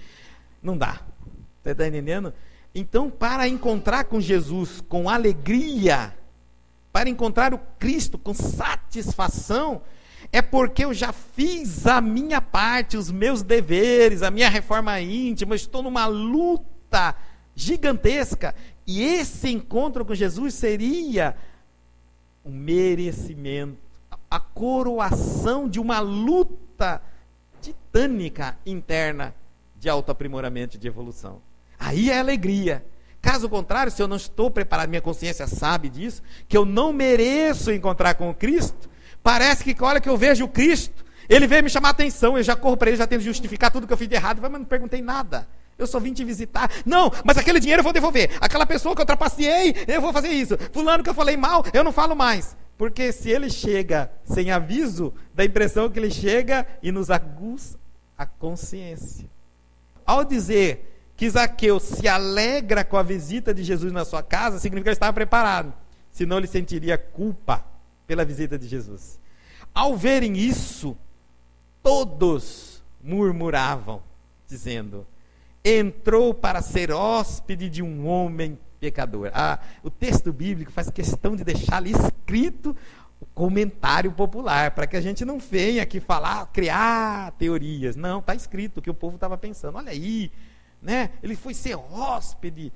não dá. Você está entendendo? Então, para encontrar com Jesus com alegria, para encontrar o Cristo com satisfação, é porque eu já fiz a minha parte, os meus deveres, a minha reforma íntima, eu estou numa luta gigantesca, e esse encontro com Jesus seria um merecimento, a coroação de uma luta titânica interna de autoaprimoramento e de evolução. Aí é alegria. Caso contrário, se eu não estou preparado, minha consciência sabe disso, que eu não mereço encontrar com o Cristo, parece que, olha, que eu vejo o Cristo, ele veio me chamar a atenção, eu já corro para ele, já tento justificar tudo que eu fiz de errado, mas não perguntei nada, eu só vim te visitar. Não, mas aquele dinheiro eu vou devolver, aquela pessoa que eu trapaceei, eu vou fazer isso, fulano que eu falei mal, eu não falo mais. Porque se ele chega sem aviso, dá a impressão que ele chega e nos aguça a consciência. Ao dizer que Zaqueu se alegra com a visita de Jesus na sua casa, significa que ele estava preparado. senão ele sentiria culpa pela visita de Jesus. Ao verem isso, todos murmuravam, dizendo: entrou para ser hóspede de um homem pecador. O texto bíblico faz questão de deixar ali escrito o comentário popular, para que a gente não venha aqui falar, criar teorias. Não, está escrito o que o povo estava pensando. Olha aí, né? Ele foi ser hóspede.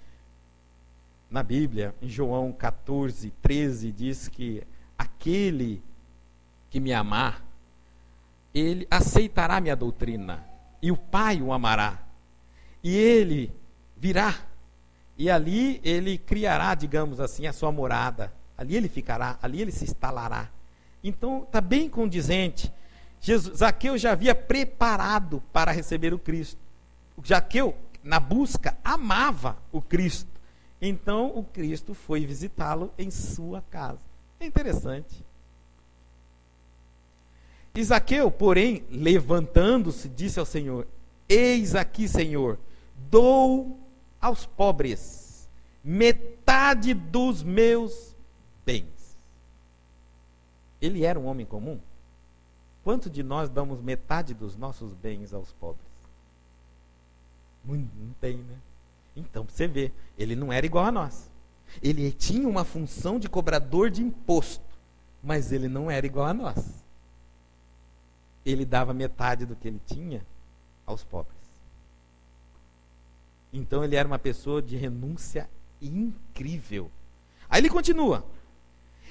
Na Bíblia, em João 14, 13, diz que aquele que me amar, ele aceitará minha doutrina, e o Pai o amará, e ele virá, e ali ele criará, digamos assim, a sua morada, ali ele ficará, ali ele se instalará. Então está bem condizente. Zaqueu já havia preparado para receber o Cristo. Zaqueu, na busca, amava o Cristo. Então o Cristo foi visitá-lo em sua casa. É interessante. E Zaqueu, porém, levantando-se, disse ao Senhor: eis aqui, Senhor, dou aos pobres metade dos meus bens. Ele era um homem comum? Quanto de nós damos metade dos nossos bens aos pobres? Não tem, né? Então, para você ver, ele não era igual a nós. Ele tinha uma função de cobrador de imposto, mas ele não era igual a nós. Ele dava metade do que ele tinha aos pobres. Então ele era uma pessoa de renúncia incrível. Aí ele continua: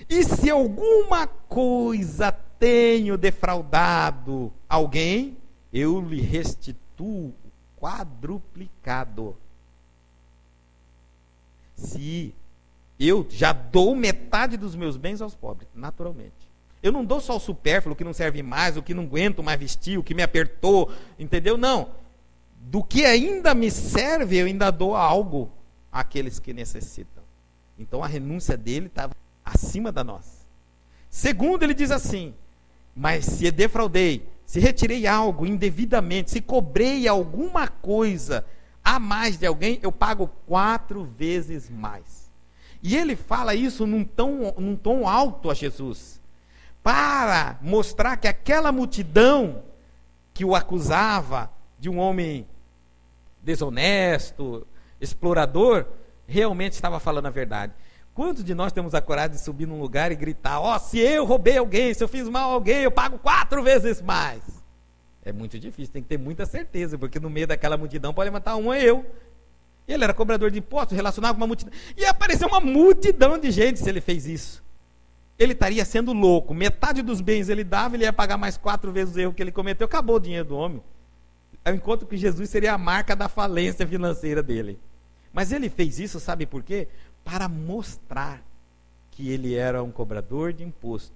e se alguma coisa tenho defraudado alguém, eu lhe restituo quadruplicado. Se eu já dou metade dos meus bens aos pobres, naturalmente. Eu não dou só o supérfluo, o que não serve mais, o que não aguento mais vestir, o que me apertou, entendeu? Não. Do que ainda me serve, eu ainda dou algo àqueles que necessitam. Então a renúncia dele estava acima da nossa. Segundo, ele diz assim: mas se defraudei, se retirei algo indevidamente, se cobrei alguma coisa a mais de alguém, eu pago 4 vezes mais. E ele fala isso num tom alto a Jesus, para mostrar que aquela multidão que o acusava de um homem desonesto, explorador, realmente estava falando a verdade. Quantos de nós temos a coragem de subir num lugar e gritar: se eu roubei alguém, se eu fiz mal a alguém, eu pago 4 vezes mais? É muito difícil, tem que ter muita certeza, porque no meio daquela multidão pode levantar eu. Ele era cobrador de impostos, relacionado com uma multidão. E apareceu uma multidão de gente se ele fez isso. Ele estaria sendo louco. Metade dos bens ele dava, ele ia pagar mais 4 vezes o erro que ele cometeu. Acabou o dinheiro do homem. Enquanto que Jesus seria a marca da falência financeira dele. Mas ele fez isso, sabe por quê? Para mostrar que ele era um cobrador de imposto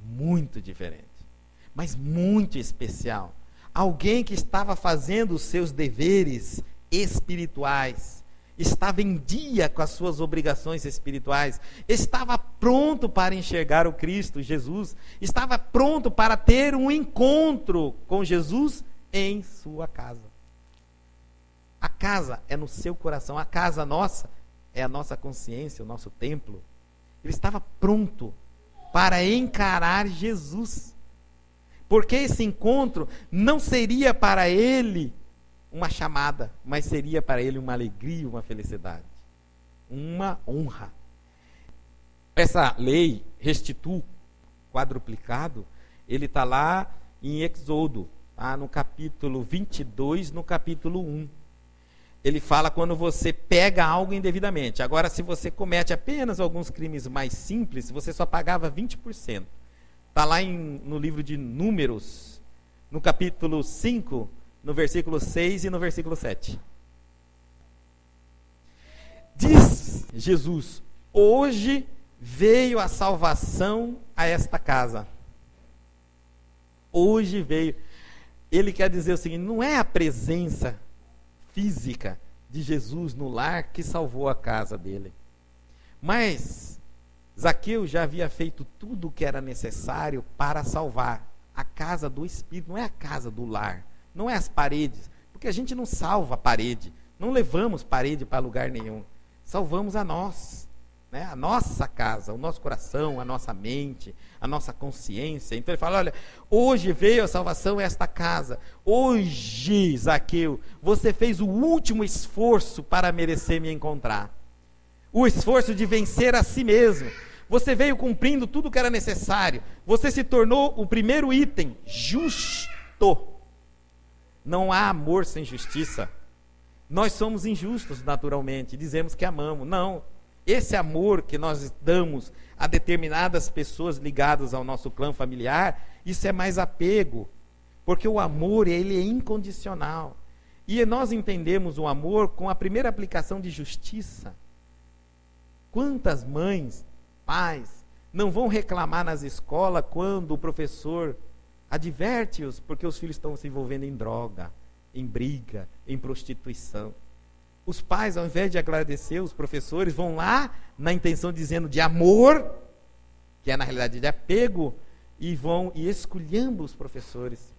muito diferente, mas muito especial. Alguém que estava fazendo os seus deveres espirituais, estava em dia com as suas obrigações espirituais, estava pronto para enxergar o Cristo, Jesus, estava pronto para ter um encontro com Jesus em sua casa. A casa é no seu coração, a casa nossa é a nossa consciência, o nosso templo. Ele estava pronto para encarar Jesus, porque esse encontro não seria para ele uma chamada, mas seria para ele uma alegria, uma felicidade, uma honra. Essa lei, restituo quadruplicado, ele está lá em Êxodo, tá? No capítulo 22, no capítulo 1. Ele fala quando você pega algo indevidamente. Agora, se você comete apenas alguns crimes mais simples, você só pagava 20%. Está lá no livro de Números, no capítulo 5, no versículo 6 e no versículo 7. Diz Jesus: hoje veio a salvação a esta casa. Hoje veio. Ele quer dizer o seguinte: não é a presença física de Jesus no lar que salvou a casa dele. Mas Zaqueu já havia feito tudo o que era necessário para salvar a casa do Espírito, não é a casa do lar, não é as paredes, porque a gente não salva a parede, não levamos parede para lugar nenhum, salvamos a nós. né? A nossa casa, o nosso coração, a nossa mente, a nossa consciência. Então ele fala, olha, hoje veio a salvação a esta casa. Hoje, Zaqueu, você fez o último esforço para merecer me encontrar. O esforço de vencer a si mesmo. Você veio cumprindo tudo o que era necessário. Você se tornou o primeiro item, justo. Não há amor sem justiça. Nós somos injustos naturalmente, dizemos que amamos. Não. Esse amor que nós damos a determinadas pessoas ligadas ao nosso clã familiar, isso é mais apego, porque o amor, ele é incondicional. E nós entendemos o amor com a primeira aplicação de justiça. Quantas mães, pais, não vão reclamar nas escolas quando o professor adverte-os porque os filhos estão se envolvendo em droga, em briga, em prostituição? Os pais, ao invés de agradecer, os professores vão lá na intenção dizendo de amor, que é na realidade de apego, e vão e esculhambam os professores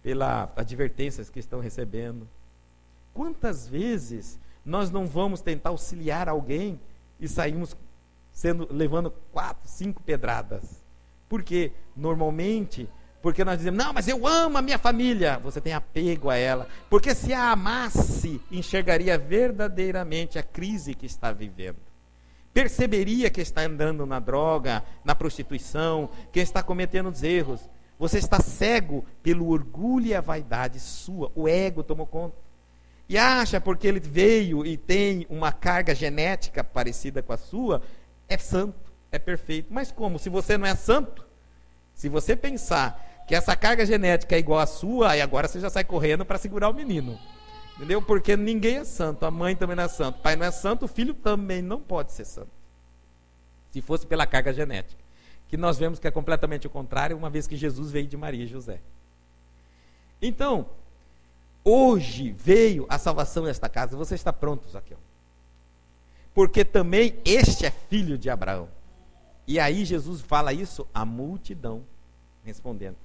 pelas advertências que estão recebendo. Quantas vezes nós não vamos tentar auxiliar alguém e saímos levando 4, 5 pedradas? Por quê? Normalmente, porque nós dizemos, não, mas eu amo a minha família. Você tem apego a ela. Porque se a amasse, enxergaria verdadeiramente a crise que está vivendo. Perceberia que está andando na droga, na prostituição, que está cometendo os erros. Você está cego pelo orgulho e a vaidade sua. O ego tomou conta. E acha porque ele veio e tem uma carga genética parecida com a sua, é santo, é perfeito. Mas como? Se você não é santo, se você pensar que essa carga genética é igual à sua, aí agora você já sai correndo para segurar o menino. Entendeu? Porque ninguém é santo, a mãe também não é santo, o pai não é santo, o filho também não pode ser santo. Se fosse pela carga genética. Que nós vemos que é completamente o contrário, uma vez que Jesus veio de Maria e José. Então, hoje veio a salvação nesta casa. Você está pronto, Zaqueu? Porque também este é filho de Abraão. E aí Jesus fala isso à multidão, respondendo.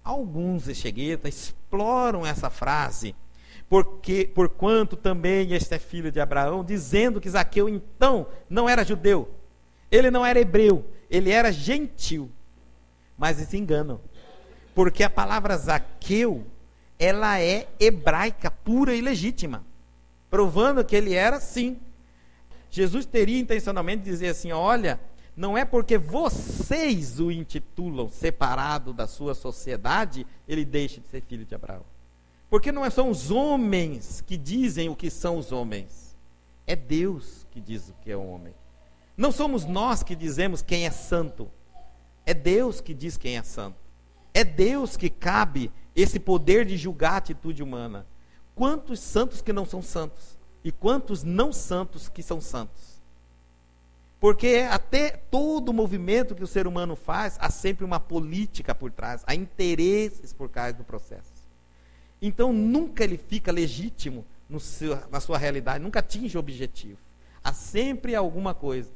Alguns exegetas exploram essa frase, porquanto também este é filho de Abraão, dizendo que Zaqueu então não era judeu, ele não era hebreu, ele era gentil. Mas eles se enganam, porque a palavra Zaqueu, ela é hebraica, pura e legítima, provando que ele era sim. Jesus teria intencionalmente de dizer assim, olha, não é porque vocês o intitulam separado da sua sociedade, ele deixa de ser filho de Abraão. Porque não são os homens que dizem o que são os homens. É Deus que diz o que é o homem. Não somos nós que dizemos quem é santo. É Deus que diz quem é santo. É Deus que cabe esse poder de julgar a atitude humana. Quantos santos que não são santos? E quantos não santos que são santos? Porque até todo movimento que o ser humano faz, há sempre uma política por trás, há interesses por trás do processo. Então nunca ele fica legítimo na sua realidade, nunca atinge o objetivo. Há sempre alguma coisa.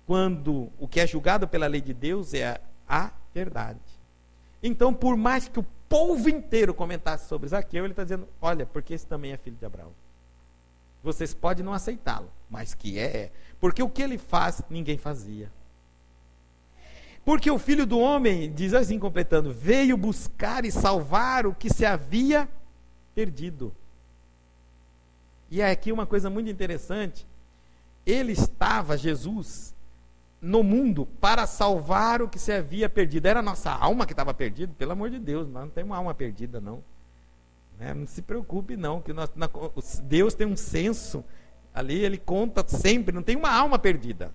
Quando o que é julgado pela lei de Deus é a verdade. Então, por mais que o povo inteiro comentasse sobre Zaqueu, ele está dizendo, olha, porque esse também é filho de Abraão. Vocês podem não aceitá-lo, mas que é. Porque o que ele faz, ninguém fazia. Porque o Filho do Homem, diz assim completando, veio buscar e salvar o que se havia perdido. E é aqui uma coisa muito interessante. Ele estava, Jesus, no mundo para salvar o que se havia perdido. Era a nossa alma que estava perdida? Pelo amor de Deus, nós não temos uma alma perdida, não. Não se preocupe não, que Deus tem um senso ali, ele conta sempre, não tem uma alma perdida.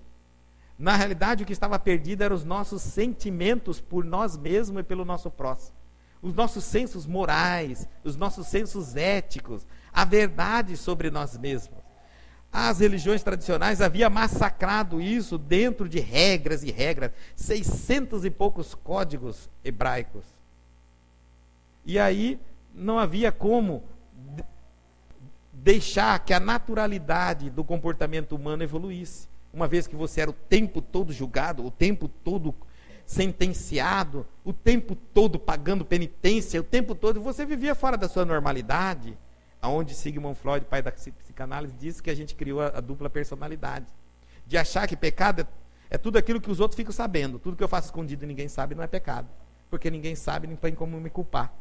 Na realidade, o que estava perdido eram os nossos sentimentos por nós mesmos e pelo nosso próximo. Os nossos sensos morais, os nossos sensos éticos, a verdade sobre nós mesmos. As religiões tradicionais haviam massacrado isso dentro de regras e regras, 600 e poucos códigos hebraicos. E aí não havia como deixar que a naturalidade do comportamento humano evoluísse. Uma vez que você era o tempo todo julgado, o tempo todo sentenciado, o tempo todo pagando penitência, o tempo todo você vivia fora da sua normalidade, aonde Sigmund Freud, pai da psicanálise, disse que a gente criou a dupla personalidade. de achar que pecado é tudo aquilo que os outros ficam sabendo. Tudo que eu faço escondido e ninguém sabe não é pecado. Porque ninguém sabe, nem tem como me culpar.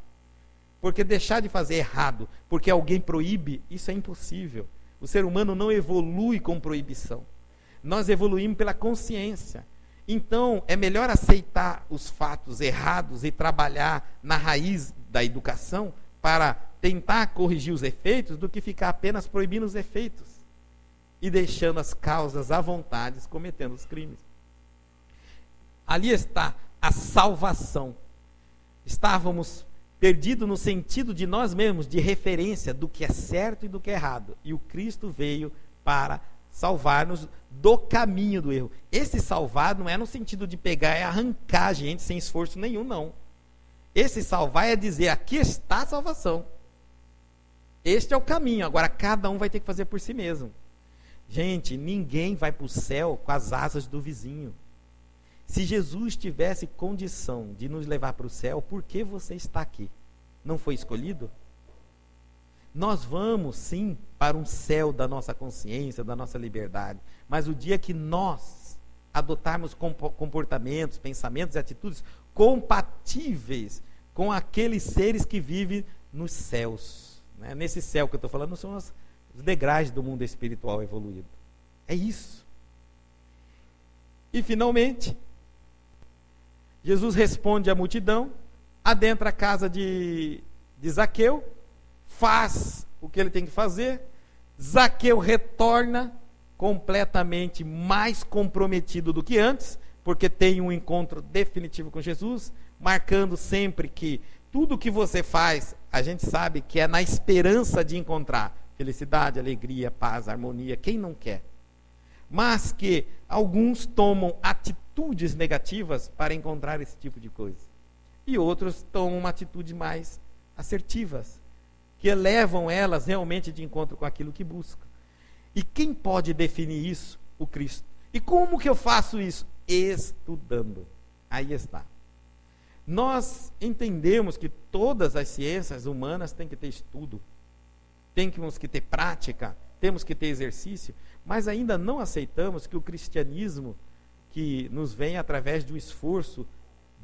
Porque deixar de fazer errado, porque alguém proíbe, isso é impossível. O ser humano não evolui com proibição. Nós evoluímos pela consciência. Então, é melhor aceitar os fatos errados e trabalhar na raiz da educação para tentar corrigir os efeitos do que ficar apenas proibindo os efeitos e deixando as causas à vontade cometendo os crimes. Ali está a salvação. Estávamos perdidos no sentido de nós mesmos, de referência do que é certo e do que é errado. E o Cristo veio para salvar-nos do caminho do erro. Esse salvar não é no sentido de pegar e arrancar a gente sem esforço nenhum, não. Esse salvar é dizer, aqui está a salvação. Este é o caminho, agora cada um vai ter que fazer por si mesmo. Gente, ninguém vai para o céu com as asas do vizinho. Se Jesus tivesse condição de nos levar para o céu, por que você está aqui? Não foi escolhido? Nós vamos, sim, para um céu da nossa consciência, da nossa liberdade. Mas o dia que nós adotarmos comportamentos, pensamentos e atitudes compatíveis com aqueles seres que vivem nos céus. Né? Nesse céu que eu estou falando, são os degraus do mundo espiritual evoluído. É isso. E, finalmente, Jesus responde à multidão, adentra a casa de Zaqueu, faz o que ele tem que fazer. Zaqueu retorna completamente mais comprometido do que antes, porque tem um encontro definitivo com Jesus, marcando sempre que tudo que você faz, a gente sabe que é na esperança de encontrar felicidade, alegria, paz, harmonia, quem não quer? Mas que alguns tomam atitudes negativas para encontrar esse tipo de coisa. E outros tomam uma atitude mais assertivas, que levam elas realmente de encontro com aquilo que buscam. E quem pode definir isso? O Cristo. E como que eu faço isso? Estudando. Aí está. Nós entendemos que todas as ciências humanas têm que ter estudo, temos que ter prática, temos que ter exercício, mas ainda não aceitamos que o cristianismo, que nos vem através do esforço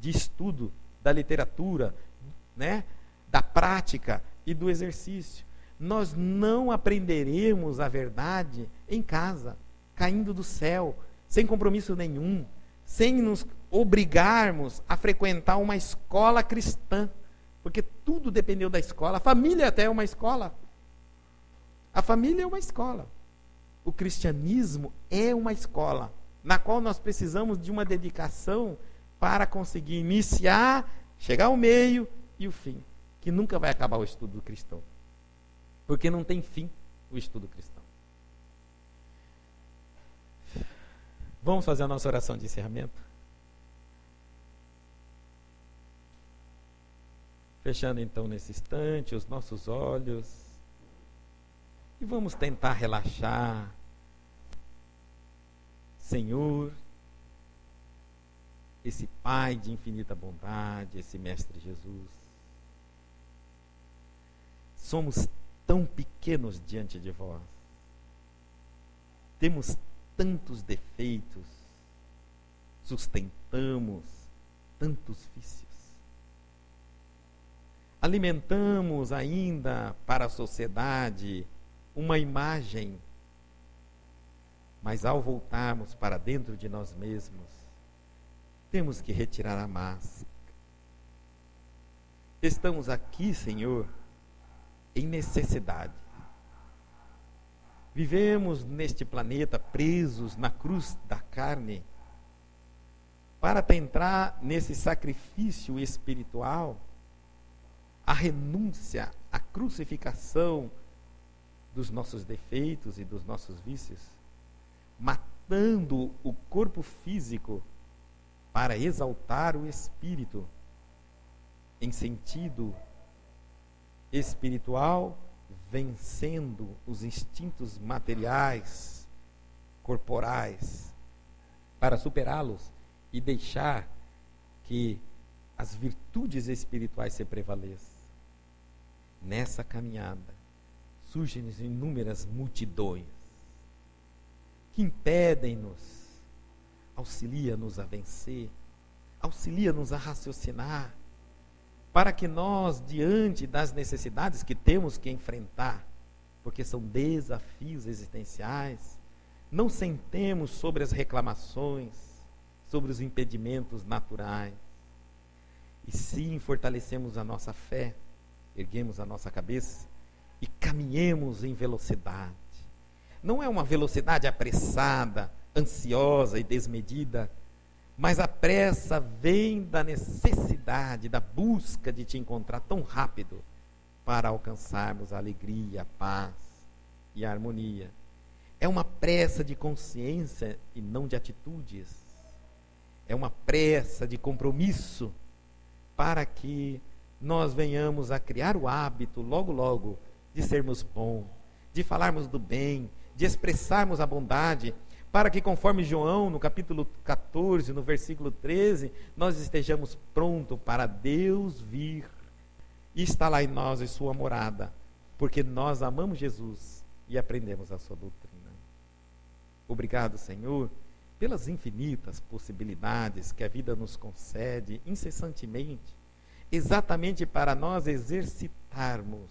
de estudo, da literatura, né, da prática e do exercício. Nós não aprenderemos a verdade em casa, caindo do céu, sem compromisso nenhum, sem nos obrigarmos a frequentar uma escola cristã, porque tudo dependeu da escola. A família até é uma escola. A família é uma escola. O cristianismo é uma escola, na qual nós precisamos de uma dedicação para conseguir iniciar, chegar ao meio e o fim, que nunca vai acabar o estudo cristão, porque não tem fim o estudo cristão. Vamos fazer a nossa oração de encerramento? Fechando então nesse instante os nossos olhos e vamos tentar relaxar. Senhor, esse Pai de infinita bondade, esse Mestre Jesus, somos tão pequenos diante de vós, temos tantos defeitos, sustentamos tantos vícios, alimentamos ainda para a sociedade uma imagem, mas ao voltarmos para dentro de nós mesmos, temos que retirar a máscara. Estamos aqui, Senhor, em necessidade. Vivemos neste planeta presos na cruz da carne para tentar nesse sacrifício espiritual a renúncia, a crucificação dos nossos defeitos e dos nossos vícios, matando o corpo físico para exaltar o espírito em sentido espiritual, vencendo os instintos materiais, corporais, para superá-los e deixar que as virtudes espirituais se prevaleçam. Nessa caminhada surgem inúmeras multidões que impedem-nos. Auxilia-nos a vencer, auxilia-nos a raciocinar, para que nós, diante das necessidades que temos que enfrentar, porque são desafios existenciais, não sentemos sobre as reclamações, sobre os impedimentos naturais, e sim fortalecemos a nossa fé, erguemos a nossa cabeça e caminhemos em velocidade. Não é uma velocidade apressada, ansiosa e desmedida, mas a pressa vem da necessidade, da busca de te encontrar tão rápido para alcançarmos a alegria, a paz e a harmonia. É uma pressa de consciência e não de atitudes. É uma pressa de compromisso para que nós venhamos a criar o hábito, logo, logo, de sermos bons, de falarmos do bem, de expressarmos a bondade, para que, conforme João, no capítulo 14, no versículo 13, nós estejamos prontos para Deus vir e instalar em nós a sua morada, porque nós amamos Jesus e aprendemos a sua doutrina. Obrigado, Senhor, pelas infinitas possibilidades que a vida nos concede incessantemente, exatamente para nós exercitarmos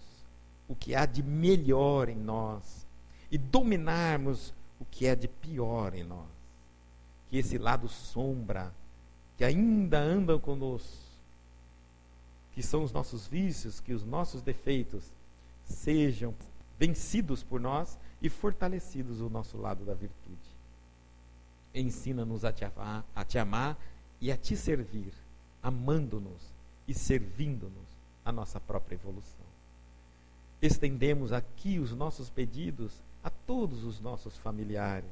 o que há de melhor em nós e dominarmos o que é de pior em nós. Que esse lado sombra, que ainda andam conosco, que são os nossos vícios, que os nossos defeitos, sejam vencidos por nós e fortalecidos o nosso lado da virtude. Ensina-nos a te amar e a te servir, amando-nos e servindo-nos a nossa própria evolução. Estendemos aqui os nossos pedidos a todos os nossos familiares,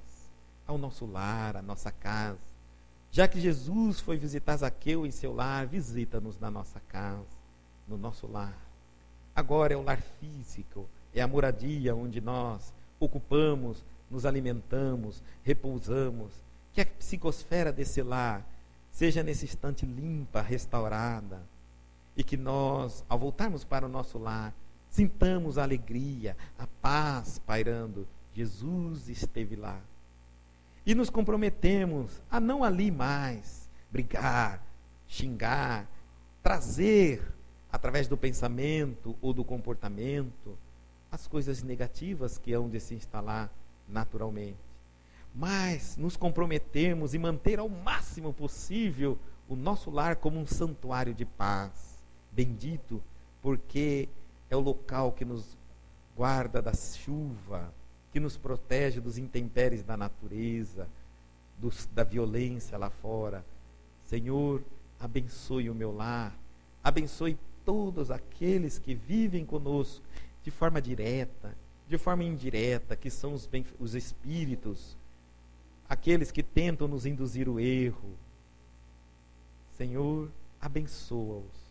ao nosso lar, à nossa casa. Já que Jesus foi visitar Zaqueu em seu lar, visita-nos na nossa casa, no nosso lar. Agora é o lar físico, é a moradia onde nós ocupamos, nos alimentamos, repousamos. Que a psicosfera desse lar seja nesse instante limpa, restaurada, e que nós, ao voltarmos para o nosso lar, sintamos a alegria, a paz pairando. Jesus esteve lá. E nos comprometemos a não ali mais brigar, xingar, trazer, através do pensamento ou do comportamento, as coisas negativas que hão de se instalar naturalmente. Mas nos comprometemos em manter ao máximo possível o nosso lar como um santuário de paz. Bendito, porque é o local que nos guarda da chuva, que nos protege dos intempéries da natureza, da violência lá fora. Senhor, abençoe o meu lar, abençoe todos aqueles que vivem conosco de forma direta, de forma indireta, que são os espíritos, aqueles que tentam nos induzir o erro. Senhor, abençoa-os,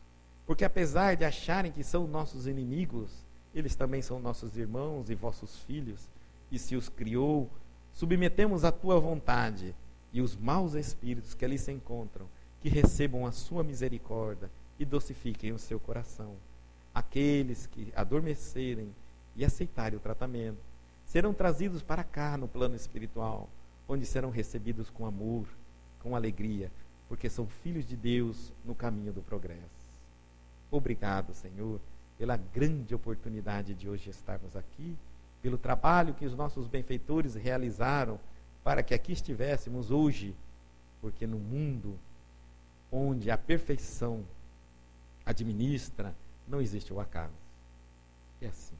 porque apesar de acharem que são nossos inimigos, eles também são nossos irmãos e vossos filhos, e se os criou, submetemos à tua vontade, e os maus espíritos que ali se encontram, que recebam a sua misericórdia e docifiquem o seu coração. Aqueles que adormecerem e aceitarem o tratamento, serão trazidos para cá no plano espiritual, onde serão recebidos com amor, com alegria, porque são filhos de Deus no caminho do progresso. Obrigado, Senhor, pela grande oportunidade de hoje estarmos aqui, pelo trabalho que os nossos benfeitores realizaram para que aqui estivéssemos hoje, porque no mundo onde a perfeição administra, não existe o acaso. E assim